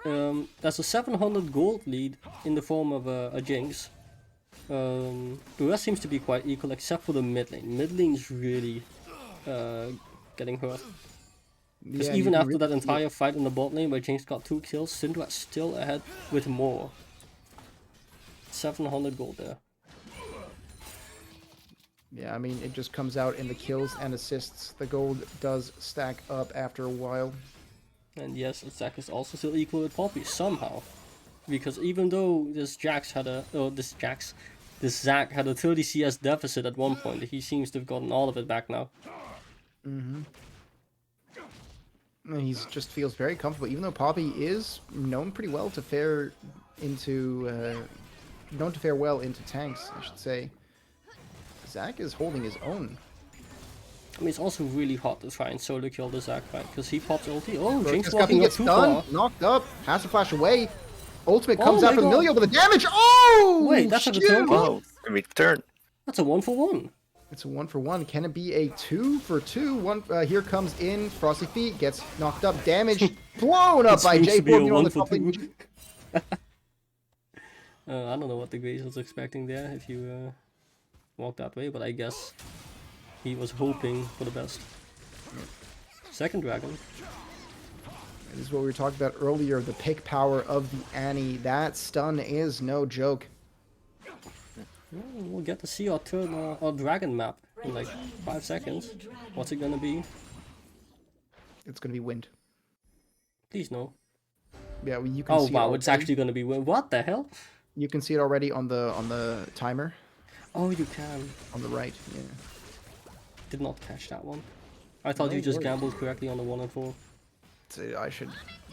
There's a 700 gold lead in the form of a Jinx. The rest seems to be quite equal except for the mid lane. Mid lane's really getting hurt. Because Yeah, even you can after that really- entire fight in the bot lane where Jinx got 2 kills, Syndra's still ahead with more. 700 gold there. Yeah, I mean, it just comes out in the kills and assists. The gold does stack up after a while. And yes, Zac is also still equal with Poppy somehow. Because even though this Zac had a 30 CS deficit at one point, he seems to have gotten all of it back now. And he just feels very comfortable, even though Poppy is known pretty well to fare well into tanks, I should say. Zac is holding his own. I mean, it's also really hot to try and solo kill the Zac, right? Because he pops ulti. Oh, Jinx Grotesque walking Guppy up gets too far. stunned, knocked up, has to flash away. Ultimate Oh comes my out for God. Emilio, but the damage. Oh! Wait, that's a return? Wow, a return. That's a 1-for-1. It's a 1-for-1. Can it be a 2-for-2? Here comes in Frosty Feet, gets knocked up, damaged, blown up by Seems to be a J4 on the 1-for-2. top lane. I don't know what the Grace was expecting there if you walk that way, but I guess he was hoping for the best. Second dragon. This is what we were talking about earlier, the pick power of the Annie. That stun is no joke. Yeah, we'll get to see our turn, our dragon map in like 5 seconds. What's it gonna be? It's going to be wind. Please no. Yeah, well, you can Oh see wow, it it's already. actually gonna be what the hell? You can see it already on the timer Oh, you can. on the right. Yeah. Did not catch that one. I thought No you just worries. gambled correctly on the 1 and 4. So I should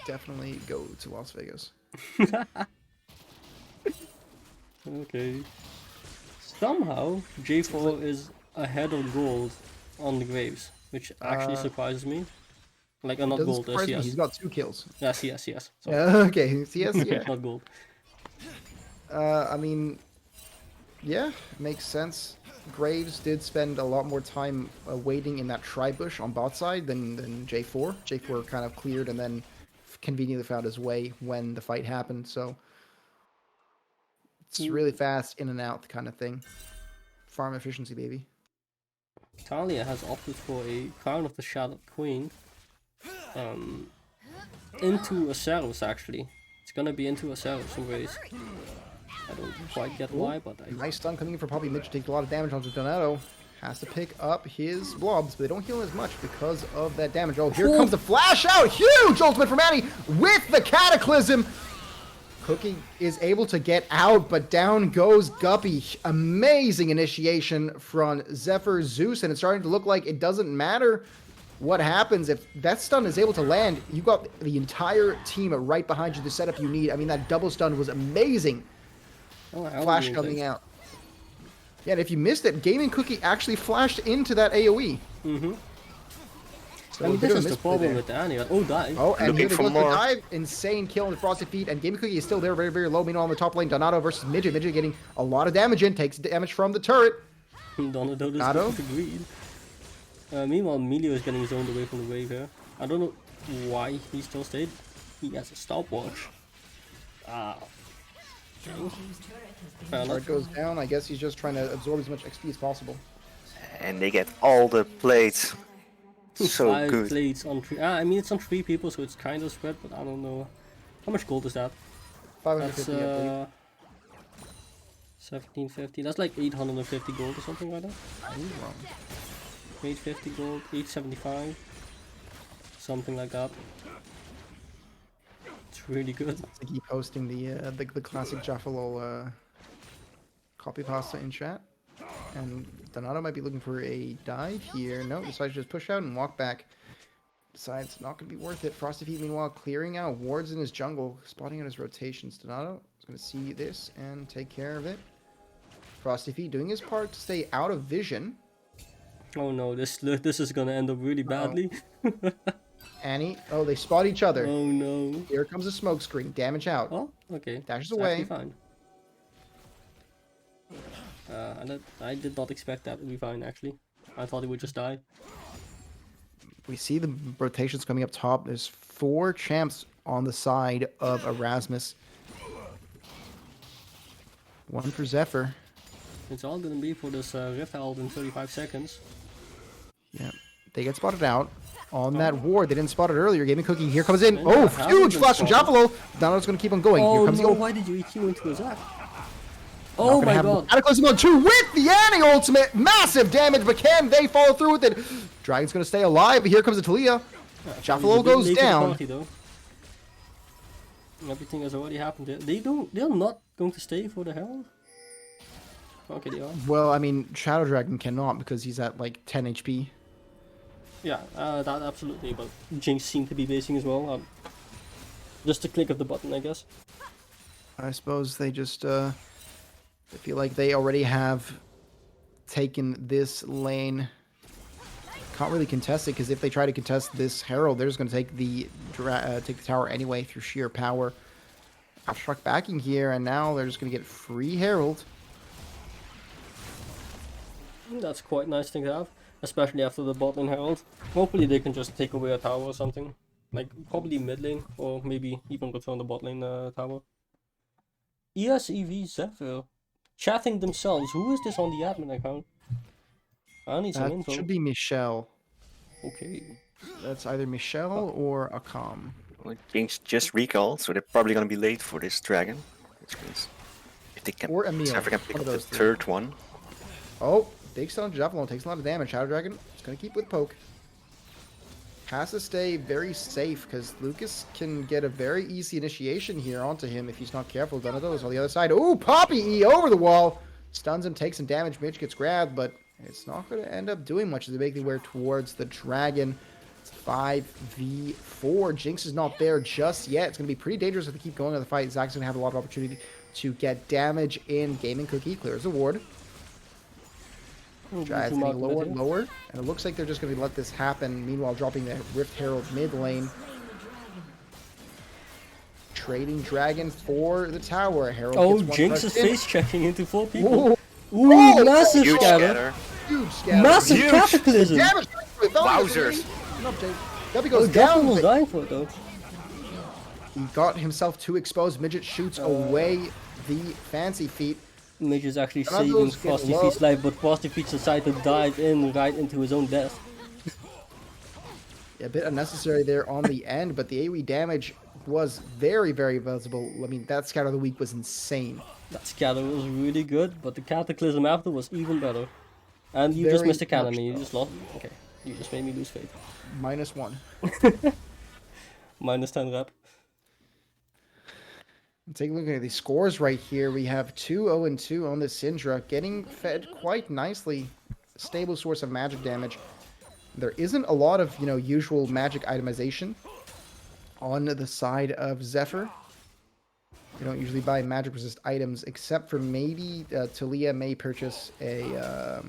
definitely go to Las Vegas. Okay. Somehow J4 is ahead of gold on the graves, which actually surprises me. Like not Doesn't gold, surprise me. CS. He's got 2 kills. Yes. Sorry. Okay. Yes. Yeah. Not gold. I mean, yeah, makes sense. Graves did spend a lot more time waiting in that tri-bush on bot side than J4. J4 kind of cleared and then conveniently found his way when the fight happened, so it's really fast, in and out kind of thing. Farm efficiency, baby. Talia has opted for a Crown of the Shadowed Queen. Into a Ceros actually. It's gonna be into a Ceros some ways. I don't quite get why, but I... Nice stun coming in from probably Mitch, takes a lot of damage onto Donato. Has to pick up his blobs, but they don't heal as much because of that damage. Oh, here comes the flash out! Huge ultimate from Annie with the Cataclysm! Cookie is able to get out, but down goes Guppy. Amazing initiation from Zephyr Zeus, and it's starting to look like it doesn't matter what happens. If that stun is able to land, you got the entire team right behind you, the setup you need. I mean, that double stun was amazing. Oh, Flash coming out. Yeah, and if you missed it, Gaming Cookie actually flashed into that AoE. Mm-hmm. So I mean, a bit this of is the misplay problem there. with Annie. Oh, die. Oh, and Looking here for goes the more. dive. Insane kill on the Frosted Feet, and Gaming Cookie is still there, very, very low. Meanwhile, on the top lane, Donato versus Midget. Midget getting a lot of damage in, takes damage from the turret. Donato is Donato? going to greed. Meanwhile, Emilio is getting zoned away from the wave here. I don't know why he still stayed. He has a stopwatch. Ah. Fair enough. Turret goes down. I guess he's just trying to absorb as much XP as possible. And they get all the plates. So 5 good. plates on 3. I mean, it's on 3 people, so it's kind of spread, but I don't know. How much gold is that? That's 550, I believe. 1750. That's like 850 gold or something like that. 850 gold, 875. Something like that. It's really good. I keep posting the classic Jaffalol copy pasta in chat. And Donato might be looking for a dive here. No, decides to just push out and walk back. Decides not going to be worth it. Frosty Feet, meanwhile, clearing out wards in his jungle, spotting out his rotations. Donato is going to see this and take care of it. Frosty Feet doing his part to stay out of vision. Oh no, this is gonna end up really badly. Annie, oh, they spot each other. Oh no. Here comes a smoke screen. Damage out. Oh, okay. Dashes It's away. actually fine. I did not expect that to be fine, actually. I thought it would just die. We see the rotations coming up top. There's 4 champs on the side of Erasmus. 1 for Zephyr. It's all gonna be for this Rift Herald in 35 seconds. Yeah, they get spotted out on that ward. They didn't spot it earlier. Gaming Cookie here comes in. Yeah, Oh, haven't huge been flash from spotted. Jaffalo. Donald's going to keep on going. Here Oh comes no, the why did you EQ into his app? Oh my god. Cataclysm on 2 with the Annie ultimate. Massive damage, but can they follow through with it? Dragon's going to stay alive, but here comes the Talia. He's Jaffalo a bit goes late to the down. party, though. Everything has already happened there. They're not going to stay for the Herald? Okay, they are. Well, I mean, Shadow Dragon cannot because he's at like 10 HP. Yeah, that absolutely, but Jinx seemed to be basing as well. Just a click of the button, I guess. I suppose they just I feel like they already have taken this lane. Can't really contest it because if they try to contest this Herald, they're just going to take the tower anyway through sheer power. Abstract backing here, and now they're just going to get free Herald. That's quite a nice thing to have, especially after the bot lane Herald. Hopefully they can just take away a tower or something. Like, probably mid lane, or maybe even go on the bot lane tower. ESEV Zephyr chatting themselves. Who is this on the admin account? I need some That info. should be Michelle. Okay. That's either Michelle or Akam. Well, Jinx just recalled, so they're probably gonna be late for this dragon. Which means if they can, Or Emil. Zephyr can pick One up of the those three. third one. Oh, big stone Javelin takes a lot of damage. Shadow Dragon is going to keep with poke. Has to stay very safe because Lucas can get a very easy initiation here onto him if he's not careful. Donatello's on the other side. Ooh, Poppy E over the wall. Stuns him, takes some damage. Mitch gets grabbed, but it's not going to end up doing much as they make their way towards the dragon. It's 5v4. Jinx is not there just yet. It's going to be pretty dangerous if they keep going on the fight. Zach's going to have a lot of opportunity to get damage in. Gaming Cookie clears the ward. Giants getting lower and lower, and it looks like they're just going to let this happen. Meanwhile, dropping the Rift Herald mid lane. Trading Dragon for the tower. Herald Oh, gets one Jinx is touch in. face checking into 4 people. Ooh, Ooh, massive Huge scatter. scatter. huge scatter. Massive Huge. cataclysm. Damage. Wowzers. Debbie Oh, goes Joffrey down. was dying for it though. He got himself too exposed. Midget shoots away the fancy feet. Midge is actually None of saving those get Frosty low. Feet's life, but Frosty Feet decided to dive in right into his own death. A bit unnecessary there on the end, but the AoE damage was very, very visible. I mean, that scatter of the week was insane. That scatter was really good, but the cataclysm after was even better. And you just Very missed a cannon, much you so. just lost. Okay, you just made me lose faith. -1. Minus 10 rep. Take a look at these scores right here. We have 2-0-2 on the Syndra, getting fed quite nicely. Stable source of magic damage. There isn't a lot of, usual magic itemization on the side of Zephyr. You don't usually buy magic resist items, except for maybe Talia may purchase a,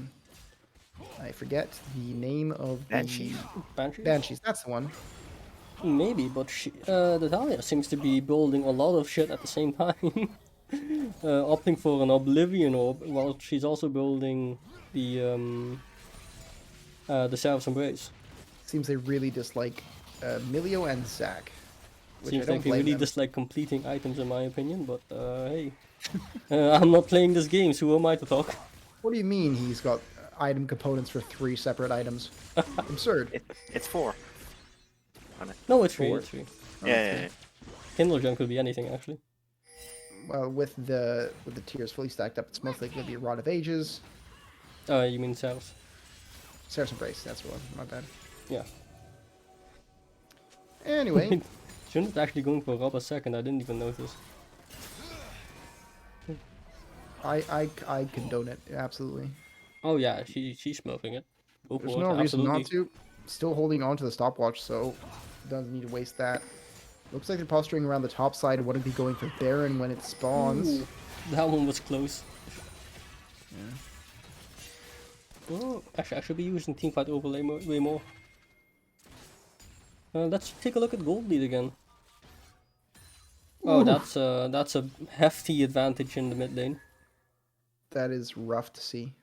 I forget the name of the... Banshee. Banshees, that's the one. Maybe, but Natalia seems to be building a lot of shit at the same time. Opting for an Oblivion Orb, while she's also building the Seraph's Embrace. Seems they really dislike Milio and Zac. Which Seems I don't like they blame really them. dislike completing items in my opinion, but hey. I'm not playing this game, so who am I to talk? What do you mean he's got item components for 3 separate items? Absurd. It's 4. No, it's free, Four. it's free. Yeah. Kindle Gem could be anything actually. Well, with the tiers fully stacked up, it's most likely to be Rod of Ages, You mean Seraph's? Seraph's Embrace. That's one. My bad. Yeah. Anyway, Shouldn't actually going for Rob a second, I didn't even notice. I condone it absolutely. Oh yeah, she's smoking it. Go There's for no it, reason not absolutely. to. Still holding on to the stopwatch, so doesn't need to waste that. Looks like they're posturing around the top side and wouldn't be going for Baron when it spawns. Ooh, that one was close. Yeah. Oh, actually, I should be using Teamfight Overlay way more. Let's take a look at Gold Lead again. Oh, Ooh. that's a hefty advantage in the mid lane. That is rough to see.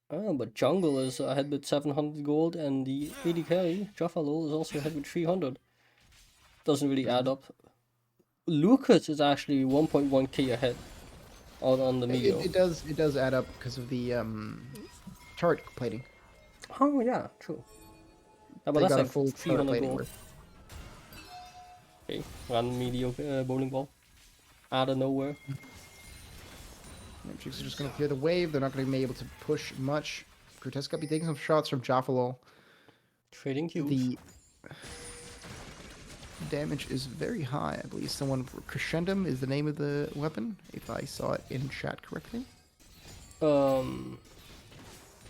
Oh, but Jungle is ahead with 700 gold, and the AD carry, Jaffalol, is also ahead with 300. Doesn't really add up. Lucas is actually 1.1k ahead on the Mio. It does add up because of the turret plating. Oh yeah, true. Yeah, but They that's got a like full turret 300 plating gold. worth. Okay, random mediocre bowling ball. Out of nowhere. Chicks are just going to clear the wave. They're not going to be able to push much. Grotesque will be taking some shots from Jaffalol. Trading cubes. The damage is very high. I believe someone Crescendum is the name of the weapon, if I saw it in chat correctly. Name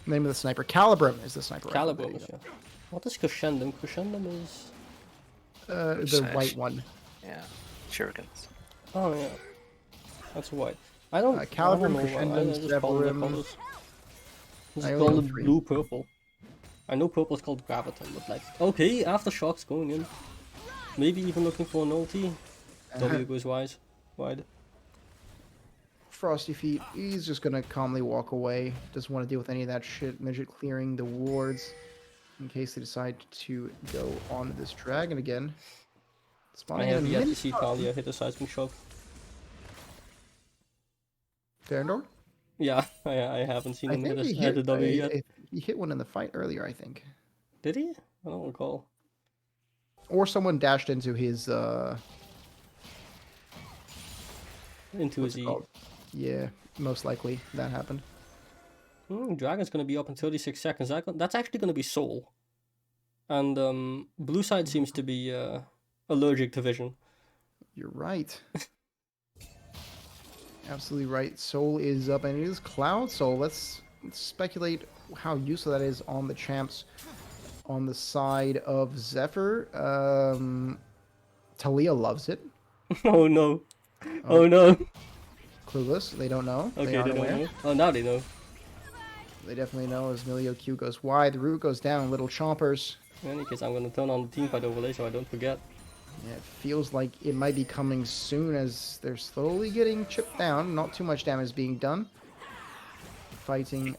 of the sniper. Calibrum is the sniper. rifle. There Calibrum, you yeah. What is Crescendum? Crescendum is... go. The Sash. white one. Yeah. Shurikens. Oh yeah. That's white. I don't... Calibrum, I don't know. Crescendum, I just call it Zephyr, colors. Just I only call know it 3. blue-purple. I know purple is called Graviton, but like... Okay, Aftershocks going in. Maybe even looking for an ulti. W goes wide. Frosty Feet, he's just gonna calmly walk away. Doesn't want to deal with any of that shit. Midget clearing the wards in case they decide to go on this dragon again. I Spawning in have a yet to minute. see Talia hit a seismic shock. Ferndor? Yeah, I haven't seen I him think he hit a hit, W yet. he hit one in the fight earlier, I think. Did he? I don't recall. Or someone dashed into his, Into what's his it E. called? Yeah, most likely that happened. Dragon's gonna be up in 36 seconds. That's actually gonna be Soul. And blue side seems to be allergic to vision. You're right. Absolutely right. Soul is up, and it is Cloud Soul. Let's speculate how useful that is on the champs. On the side of Zephyr, Talia loves it. Oh no. Oh no. Clueless. They don't know. Okay, They aren't they don't aware. know. Oh, now they know. They definitely know as Milio Q goes wide, the root goes down, little chompers. In any case, I'm gonna turn on the teamfight overlay so I don't forget. Yeah, it feels like it might be coming soon as they're slowly getting chipped down. Not too much damage being done. Fighting.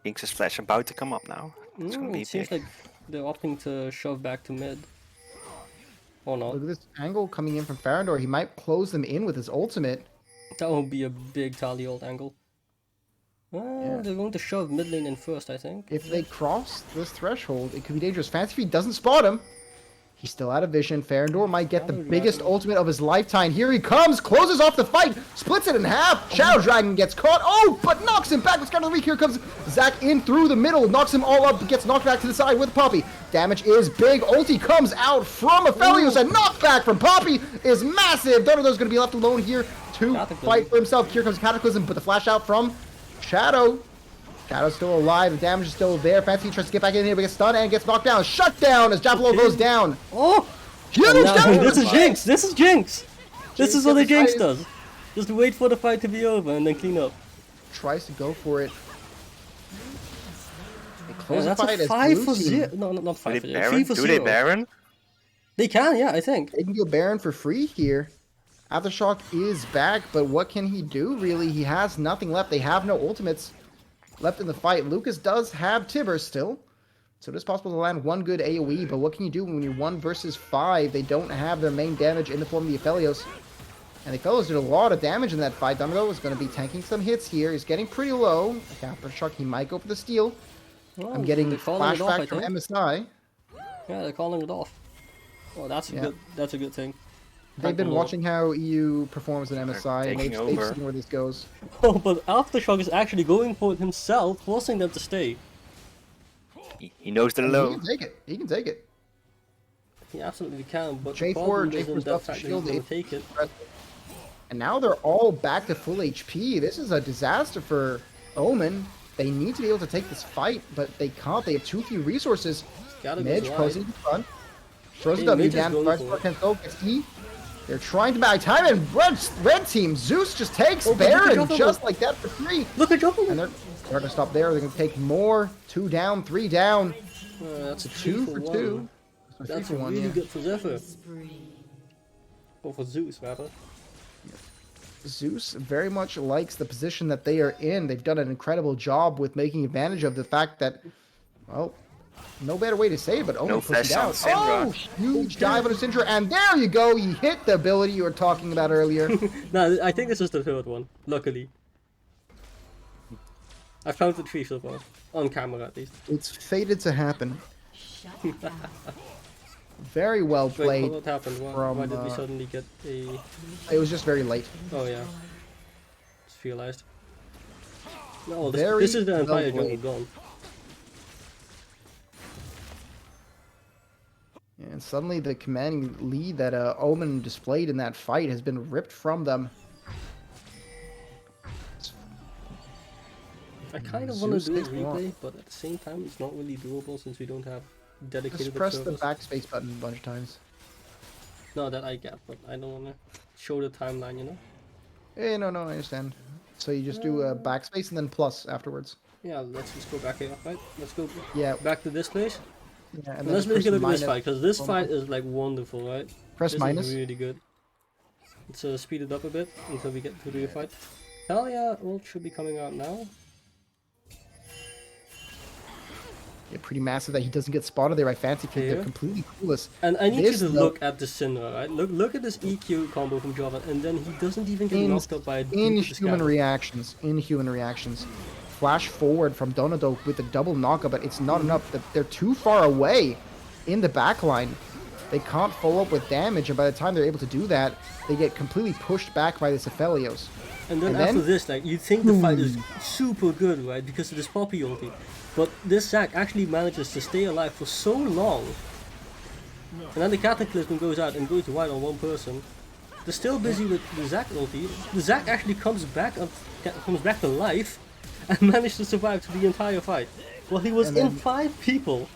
Jinx's flash about to come up now. It's gonna be It seems big. like they're opting to shove back to mid. Or not. Look at this angle coming in from Farandor. He might close them in with his ultimate. That would be a big tally old angle. Yeah. They're going to shove mid lane in first, I think. If they cross this threshold, it could be dangerous. Fancy Feet doesn't spot him. He's still out of vision. Farandor might get the biggest ultimate of his lifetime. Here he comes, closes off the fight, splits it in half. Shadow Dragon gets caught. Oh, but knocks him back. Let's go to the weak. Here comes Zac in through the middle, knocks him all up, gets knocked back to the side with Poppy. Damage is big. Ulti comes out from Aphelios, and knockback from Poppy is massive. Donado's going to be left alone here to fight for himself. Here comes Cataclysm, but the flash out from Shadow. Shadow's still alive, the damage is still there. Fancy tries to get back in here, but gets stunned and gets knocked down. Shut down as Japalo goes down. Oh! Huge Now, damage! this is Jinx! This is Jinx! This is what the Jinx Jinx does. Just wait for the fight to be over and then clean up. Tries to go for it. They Yeah, close the that's fight a as 5 blue for team. 0. No, not Do 5 they for 0. Baron? 3 for Do 0. they Baron? They can, yeah, I think. They can go Baron for free here. Aftershock is back, but what can he do, really? He has nothing left. They have no ultimates left in the fight. Lucas does have Tibber still, so it is possible to land one good AoE, but what can you do when you're 1 versus 5? They don't have their main damage in the form of the Aphelios. And the Aphelios did a lot of damage in that fight. Donato is going to be tanking some hits here. He's getting pretty low. Aftershock, he might go for the steal. Oh, I'm getting they're calling it off, I flashback from think. MSI. Yeah, they're calling it off. Oh, that's a good thing. They've been watching how EU performs in MSI, and taking they've over. seen where this goes. Oh, but Aftershock is actually going for it himself, forcing them to stay. He knows the He low. can take it. He can take it. He absolutely can, but J4, the problem J4's isn't got the the fact that he's shield, going it- to take it. And now they're all back to full HP. This is a disaster for Omen. They need to be able to take this fight, but they can't. They have too few resources. Gotta go Midge wide. posing in front. Throws a Hey, W Midge is down. going Tries for to it. can't go. Gets E. They're trying to buy time, and red team Zeus just takes Oh, but look at Baron Jumbo. just like that for free. Look at Jumping! And they're going to stop there. They're going to take more. 2 down, 3 down. That's a 2 for 2. That's 3 for 1, really yeah. good for Zephyr. Or for Zeus, rather. Zeus very much likes the position that they are in. They've done an incredible job with making advantage of the fact that, well, no better way to say it, but Omen No pushed it flash on out. Syndra. Oh, huge dive on a Syndra, and there you go. You hit the ability you were talking about earlier. No, I think this is the third one, luckily. I counted 3 so far. On camera, at least. It's fated to happen. Very well Wait, played. what happened? Why, from, why did we suddenly get a... It was just very late. Oh, yeah. Just realized. No, Very this is the entire well jungle gone. And suddenly the commanding lead that Omen displayed in that fight has been ripped from them. I kind of want to Zeus do a takes one. replay, but at the same time, it's not really doable since we don't have Just dedicated press the observers. backspace button a bunch of times. No, that I get, but I don't want to show the timeline, you know? Eh, no, I understand. So you just do a backspace and then plus afterwards. Yeah, let's just go back here, right? Let's go Yeah, back to this place. yeah, and And then let's just make it press look at this minus. fight, because this fight is like wonderful, right? Press This minus. is really good. Let's speed it up a bit until we get to the fight. Hell yeah, ult should be coming out now. Yeah, pretty massive that he doesn't get spotted there by Fancy Feet. They're Here. completely clueless. And I need This, you to though- look at the Syndra, right? Look at this EQ combo from Java, and then he doesn't even get knocked up by a Inhuman reactions. Inhuman reactions. Flash forward from Donato with a double knockup, but it's not enough. They're too far away. in the backline. They can't follow up with damage, and by the time they're able to do that, they get completely pushed back by this Aphelios. And then after this, like, you think the fight is super good, right? Because of this Poppy ulti. But this Zac actually manages to stay alive for so long. And then the Cataclysm goes out and goes wide on one person. They're still busy with the Zac ulti. The Zac actually comes back to life and managed to survive to the entire fight. Well, he was in 5 people.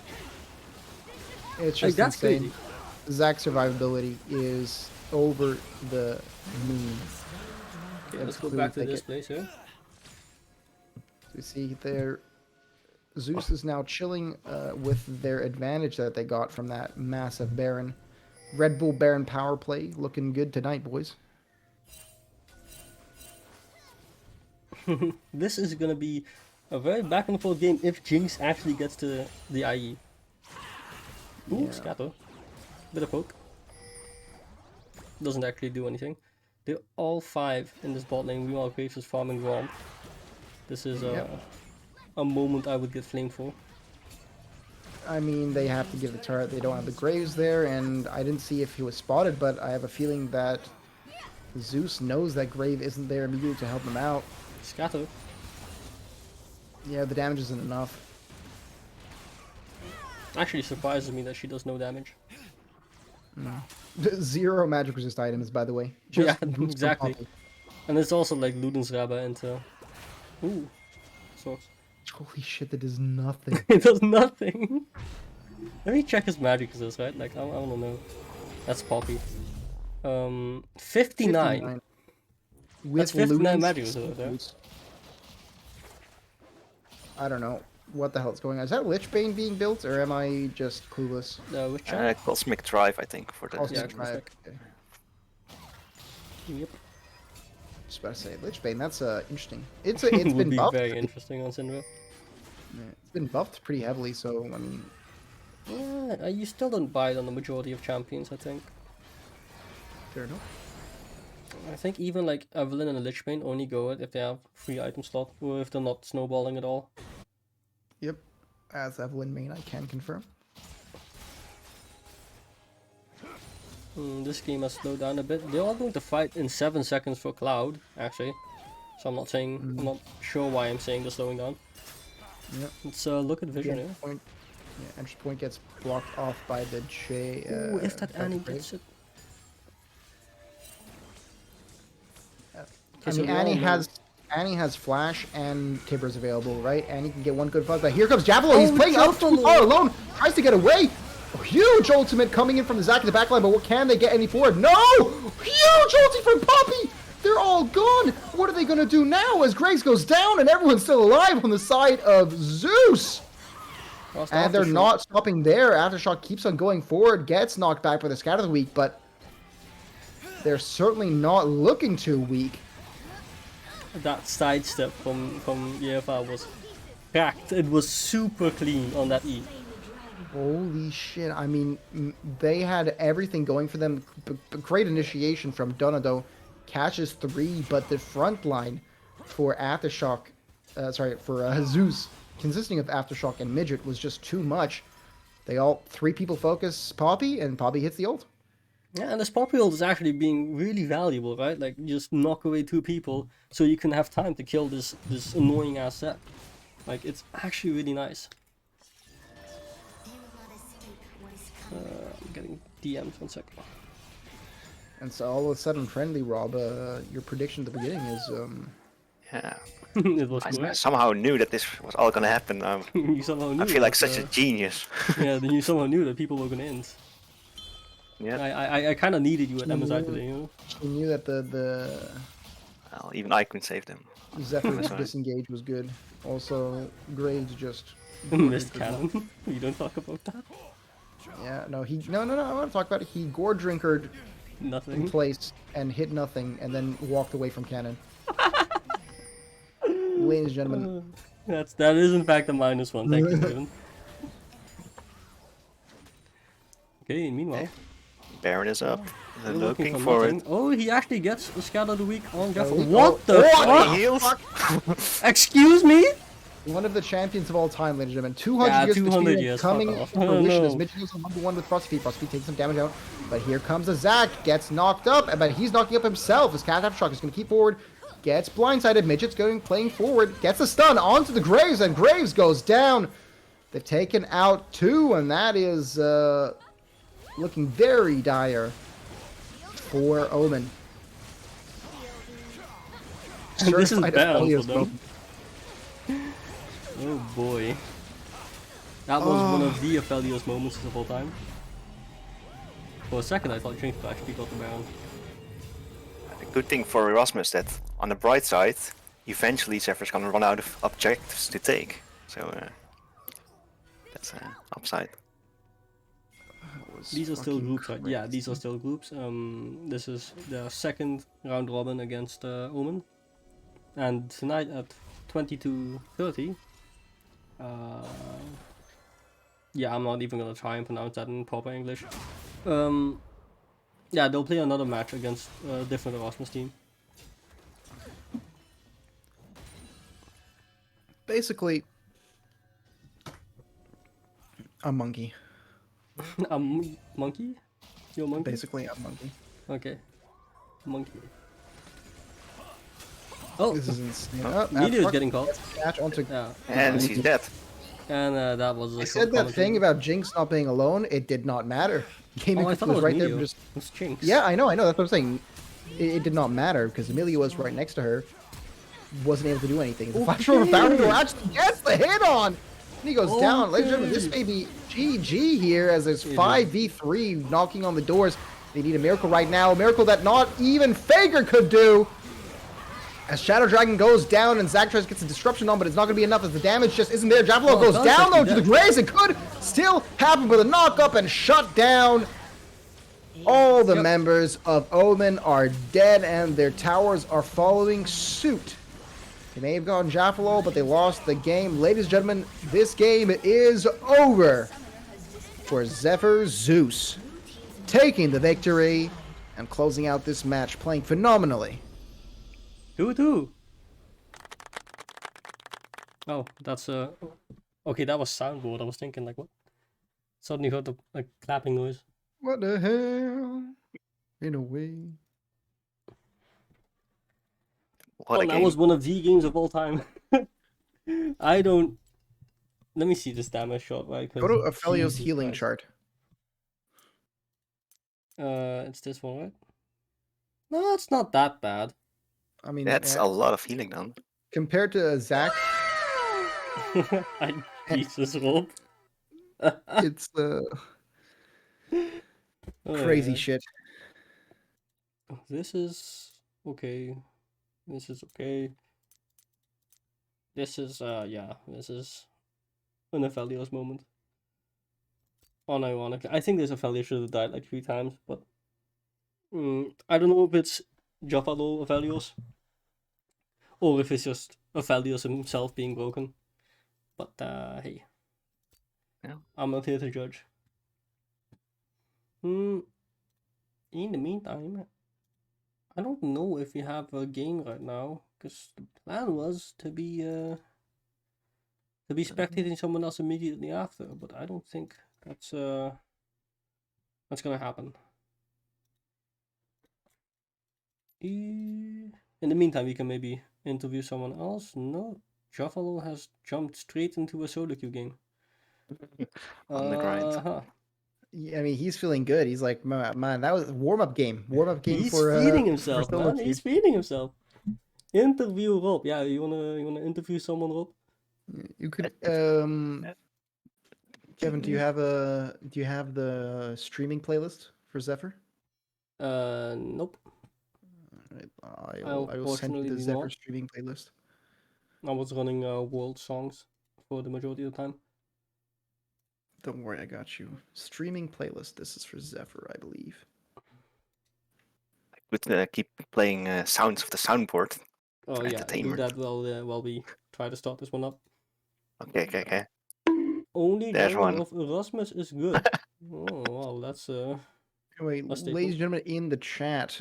It's just that's insane. crazy. Zac's survivability is over the moon. Okay, let's go back to this place here. We see there, Zeus is now chilling with their advantage that they got from that massive Baron. Red Bull Baron power play looking good tonight, boys. This is gonna be a very back and forth game if Jinx actually gets to the IE. Ooh, Yeah. scatter. Bit of poke. Doesn't actually do anything. They're all 5 in this bot lane. Meanwhile, Graves is farming Romp. This is a moment I would get flamed for. I mean, they have to give the turret. They don't have the Graves there, and I didn't see if he was spotted, but I have a feeling that Zeus knows that Grave isn't there immediately to help him out. Scatter. Yeah, the damage isn't enough. Actually surprises me that she does no damage. 0 magic resist items, by the way. Yeah, boost from exactly. Poppy. And it's also like Ludensrabba into... Ooh. Swords. Holy shit, that does nothing. It does nothing. Let me check his magic resist, right? Like, I don't know. That's Poppy. 59. That's 59 magic resist, right? I don't know what the hell is going on. Is that Lichbane being built, or am I just clueless? Which check? Cosmic Drive, I think, for the. Also, Yeah, try it. Cosmic. Okay. Yep. Just about to say, Lichbane, that's interesting. It's Would been be buffed. very interesting on Syndra. Yeah, it's been buffed pretty heavily, so, I mean... Yeah, you still don't buy it on the majority of champions, I think. Fair enough. I think even like Evelynn and Lichbane only go it if they have free item slot, or if they're not snowballing at all. Yep. As Evelyn main, I can confirm. This game has slowed down a bit. They're all going to fight in 7 seconds for Cloud, actually. So I'm not saying, I'm not sure why I'm saying they're slowing down. Yep. Let's look at vision Yeah, here. point, entry point gets blocked off by the J. Ooh, if that by the Annie Grave. gets it. I mean, Annie has flash and Tibbers available, right? Annie can get one good fight, but here comes Javelin. He's playing out too far alone. Tries to get away. A huge ultimate coming in from the Zac in the backline, but what can they get any forward? No! Huge ulti from Poppy! They're all gone. What are they going to do now as Graves goes down and everyone's still alive on the side of Zeus? And they're not stopping there. Aftershock keeps on going forward, gets knocked back by the Scatter of the Week, but they're certainly not looking too weak. That sidestep from EFR was cracked. It was super clean on that E. Holy shit. I mean, they had everything going for them. Great initiation from Donado. Catches 3, but the front line for Aftershock, for Zeus, consisting of Aftershock and Midget, was just too much. 3 people focus Poppy, and Poppy hits the ult. Yeah, and this Poppy ult is actually being really valuable, right? Like, you just knock away 2 people so you can have time to kill this annoying ass set. Like, it's actually really nice. I'm getting DM'd, 1 second. And so all of a sudden, friendly Rob, your prediction at the beginning is Yeah. It was I correct. somehow knew that this was all gonna happen. You somehow knew I feel like that, such a genius. yeah, then you somehow knew that people were gonna end. Yeah. I kind of needed you at MSI today, you know? you knew that the Well, even I couldn't save them. Zephyr's disengage was good. Also, Graves just Missed cannon. You don't talk about that. no, I want to talk about it. He gore drinkered in Nothing. place and hit nothing, and then walked away from cannon. Ladies and gentlemen, That is in fact a -1. Thank you, Steven. Okay, meanwhile, Baron is up. They're we're looking for nothing. it. Oh, he actually gets a Scatter of the Week on Jeff. Oh, What the What? fuck? He heals? Excuse me? One of the champions of all time, ladies and gentlemen. 200 years 200 between years, coming fuck to off. fruition No. as Midget goes on number 1 with Frostfeet. Frostfeet takes some damage out, but here comes a Zac. Gets knocked up, but he's knocking up himself. His Cat Aftershock is going to keep forward. Gets blindsided. Midget's playing forward. Gets a stun onto the Graves, and Graves goes down. They've taken out 2, and that is looking very dire for Omen. And this is Certified bad Aphelios for them. moment. Oh boy. That was one of the Aphelios moments of all time. For a second I thought Jinx actually got the Baron. The good thing for Erasmus that on the bright side, eventually Zephyr's gonna run out of objectives to take. So that's an upside. These are still groups, right? Yeah, these are still groups. This is the second round robin against Omen. And tonight at 22:30, yeah, I'm not even gonna try and pronounce that in proper English. Yeah, they'll play another match against a different Erasmus team. Basically, a monkey. A monkey? You're a monkey? Basically, a monkey. Okay. Monkey. Oh, This is insane. Meteor is getting caught. Catch onto. Yeah. And she's dead. And that was a I short said that commentary. thing about Jinx not being alone. It did not matter. Gaming Oh, I was, thought it was right there. Meteor. Just It was Jinx. yeah, I know. That's what I'm saying. It did not matter because Amelia was right next to her. Wasn't able to do anything. The flash over Boundary actually gets the hit on. And he goes down. Ladies and gentlemen, this may be GG here as there's 5v3 knocking on the doors. They need a miracle right now. A miracle that not even Faker could do. As Shadow Dragon goes down and Zac tries to get some disruption on, but it's not going to be enough as the damage just isn't there. Javelot goes down though to the Graves. It could still happen with a knock up and shut down. All the members of Omen are dead and their towers are following suit. They may have gotten Jaffalo, but they lost the game. Ladies and gentlemen, this game is over for Zephyr Zeus, taking the victory and closing out this match, playing phenomenally. 2-2. Oh, that's okay, that was soundboard. I was thinking like what? Suddenly heard the clapping noise. What the hell? In a way. What Well, a that game. was one of the games of all time. I don't. Let me see this damage shot, right? Go to Aphelios' healing chart. It's this one, right? No, it's not that bad. I mean, That's a lot of healing done. compared to Zac, Jesus, Rob. it's crazy shit. This is okay. This is okay. This is yeah. This is an Aphelios moment. Unironically, I think this Aphelios should have died like 3 times, but I don't know if it's Jaffalo Aphelios or if it's just Aphelios himself being broken. But hey, Yeah. I'm not here to judge. In the meantime, I don't know if we have a game right now, because the plan was to be spectating someone else immediately after, but I don't think that's gonna happen. In the meantime, we can maybe interview someone else. No, Jaffalo has jumped straight into a solo queue game. On the grind. Huh. Yeah, I mean, he's feeling good. He's like, man, that was a warm-up game. Warm-up game He's for feeding for himself, solo man. queue. He's feeding himself. Interview Rob. Yeah, you wanna interview someone, Rob? You could, Kevin, do you have the streaming playlist for Zephyr? Nope. Alright, I will send you Unfortunately the Zephyr not. streaming playlist. I was running world songs for the majority of the time. Don't worry, I got you. Streaming playlist. This is for Zephyr, I believe. Would keep playing sounds of the soundboard. Oh yeah, do Entertainment. that while we try to start this one up. Okay. Only There's genre one. of Erasmus is good. Oh wow, that's Anyway, A statement. ladies and gentlemen in the chat,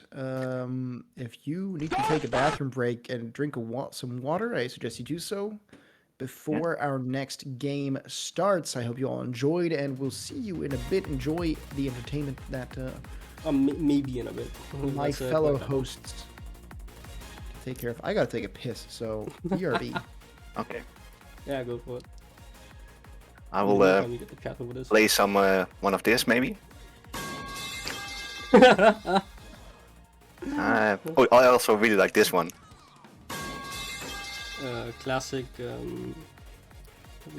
if you need to take a bathroom break and drink some water, I suggest you do so. before our next game starts. I hope you all enjoyed, and we'll see you in a bit. Enjoy the entertainment that maybe in a bit. my Let's, fellow put that on. hosts take care of. I gotta take a piss, so BRB. Okay. Yeah, go for it. I In the will meantime, you get the chat over this. play some one of this maybe. I also really like this one. Classic.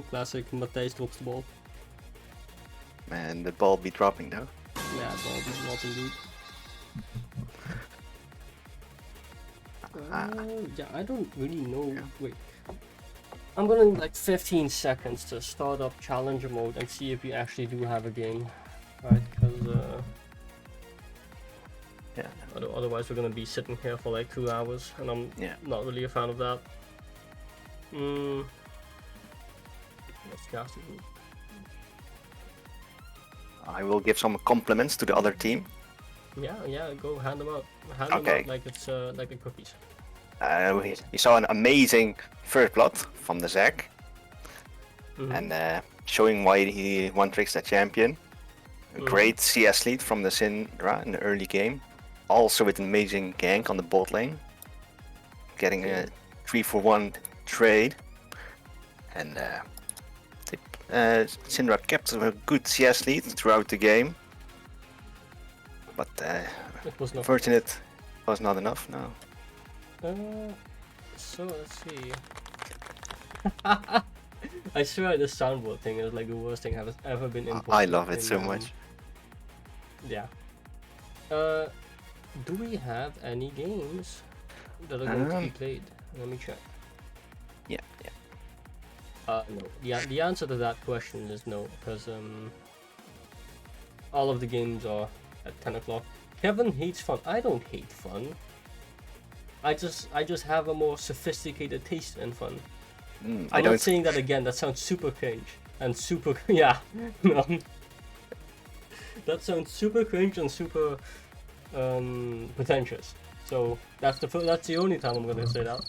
Classic. Matthijs drops the ball. Man, the ball be dropping though. Yeah, ball be dropping, dude. Yeah, I don't really know. Wait. I'm gonna need like 15 seconds to start up challenger mode and see if we actually do have a game. Right, because Yeah. otherwise we're gonna be sitting here for like 2 hours, and I'm not really a fan of that. Let's cast it. I will give some compliments to the other team. Yeah, go hand them out. Hand them Okay. out like it's like the cookies. We saw an amazing first blood from the Zach, Mhm. and showing why he one tricks the champion. A great CS lead from the Syndra in the early game. Also with an amazing gank on the bot lane. Getting a 3-for-1 trade. And Syndra kept a good CS lead throughout the game. But It was not. unfortunate was not enough, no. So let's see. I swear this soundboard thing is like the worst thing I've ever been inputted. I love it in, so much. Yeah. Do we have any games that are going to be played? Let me check. Yeah. No. The answer to that question is no, because all of the games are at 10 o'clock. Kevin hates fun. I don't hate fun. I just have a more sophisticated taste in fun. I I'm don't. not saying that again. That sounds super cringe and super yeah. No. That sounds super cringe and super pretentious. So that's the only time I'm gonna say that.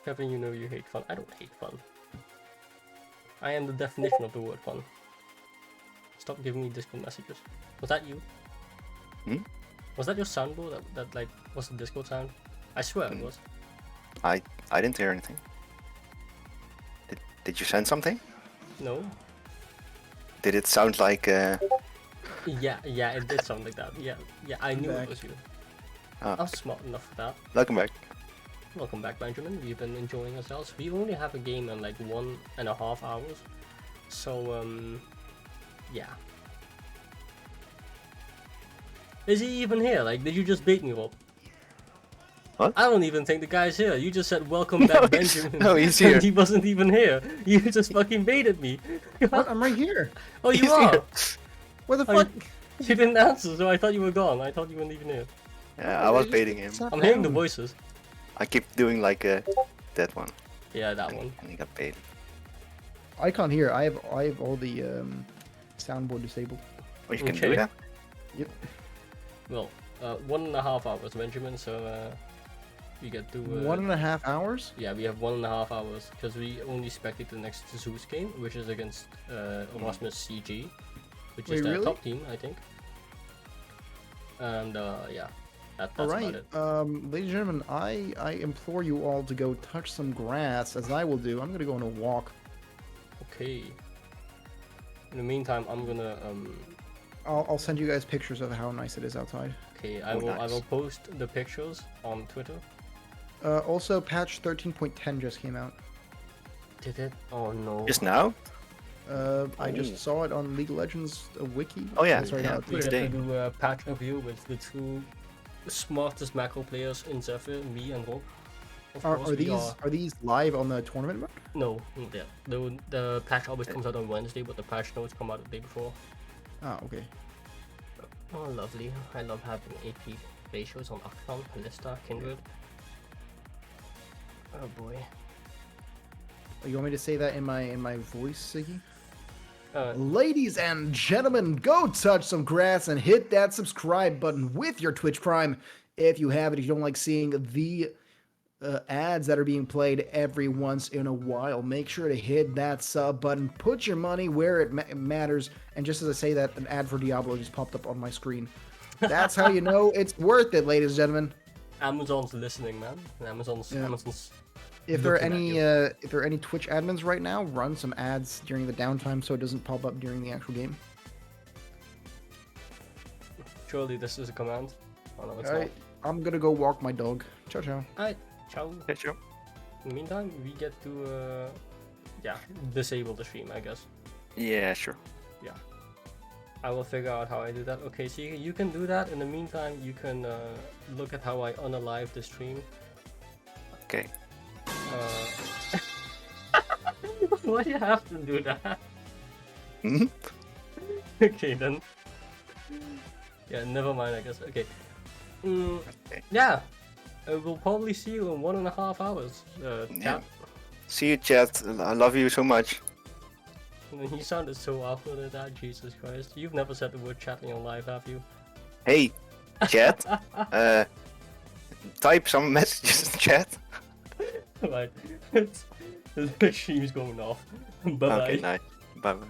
Kevin, you know you hate fun. I don't hate fun. I am the definition of the word fun. Stop giving me Discord messages. Was that you? Hmm? Was that your soundboard that like was the Discord sound? I swear it was. I didn't hear anything. Did you send something? No? Did it sound like Yeah, it did sound like that. Yeah, I knew it was you. Oh, I was smart enough for that. welcome back. Welcome back, Benjamin. We've been enjoying ourselves. We only have a game in like 1.5 hours. So, yeah. Is he even here? Like, did you just bait me, Rob? What? I don't even think the guy's here. You just said welcome back, Benjamin. no, he's here. And he wasn't even here. You just fucking baited me. What? I'm right here. Oh, you He's are? here. Where the Oh, fuck? You didn't answer, so I thought you were gone. I thought you weren't even here. Yeah, I was baiting him. It's not I'm hearing the down. voices. I keep doing like that one, Yeah, that one. and he got paid. I can't hear. I have all the soundboard disabled. Oh, you can Okay. do that. Yep. Well, 1.5 hours, Benjamin, so we get to... 1.5 hours? Yeah, we have 1.5 hours, because we only spectate the next Zeus game, which is against Erasmus CG, which is Wait, the really? top team, I think. And yeah, that's All about right, it. ladies and gentlemen, I implore you all to go touch some grass, as I will do. I'm gonna go on a walk. Okay. In the meantime, I'm gonna... I'll send you guys pictures of how nice it is outside. okay, Oh, I nice. will post the pictures on Twitter. Also, patch 13.10 just came out. Did it? Oh no. Just now? I just saw it on League of Legends wiki. Oh, yeah, Sorry, yeah. not We Twitter. get to Today. do a patch review with the two smartest macro players in Zephyr, me and Rob. Of Are, course, are we these are these live on the tournament mode? No, yeah. The patch always comes out on Wednesday, but the patch notes come out the day before. Ah, okay. Oh, lovely. I love having AP ratios on Akron, Kalista, Kindred. Oh boy. You want me to say that in my voice, Siggy? Uh, Ladies and gentlemen, go touch some grass and hit that subscribe button with your Twitch Prime if you have it. If you don't like seeing the ads that are being played every once in a while. Make sure to hit that sub button. Put your money where it matters. And just as I say that, an ad for Diablo just popped up on my screen. That's how you know it's worth it, ladies and gentlemen. Amazon's listening, man. Amazon's If there are looking any at if there are any Twitch admins right now, run some ads during the downtime so it doesn't pop up during the actual game. Surely this is a command. Oh no, it's Alright, I'm gonna go walk my dog. Ciao, ciao. not. Alright, ciao. Yeah, sure. In the meantime, we get to disable the stream, I guess. Yeah, sure. Yeah. I will figure out how I do that. Okay, so you can do that. In the meantime, you can look at how I unalive the stream. Okay. Why do you have to do that? Hmm? Okay, then. Yeah, never mind, I guess. Okay. Okay. Yeah. We'll probably see you in 1.5 hours. Yeah. Chat. See you, chat. I love you so much. You sounded so awkward at that, Jesus Christ. You've never said the word chat in your life, have you? Hey, chat. Type some messages in chat. Right. The stream's going off. Bye bye. Okay, nice. Bye bye.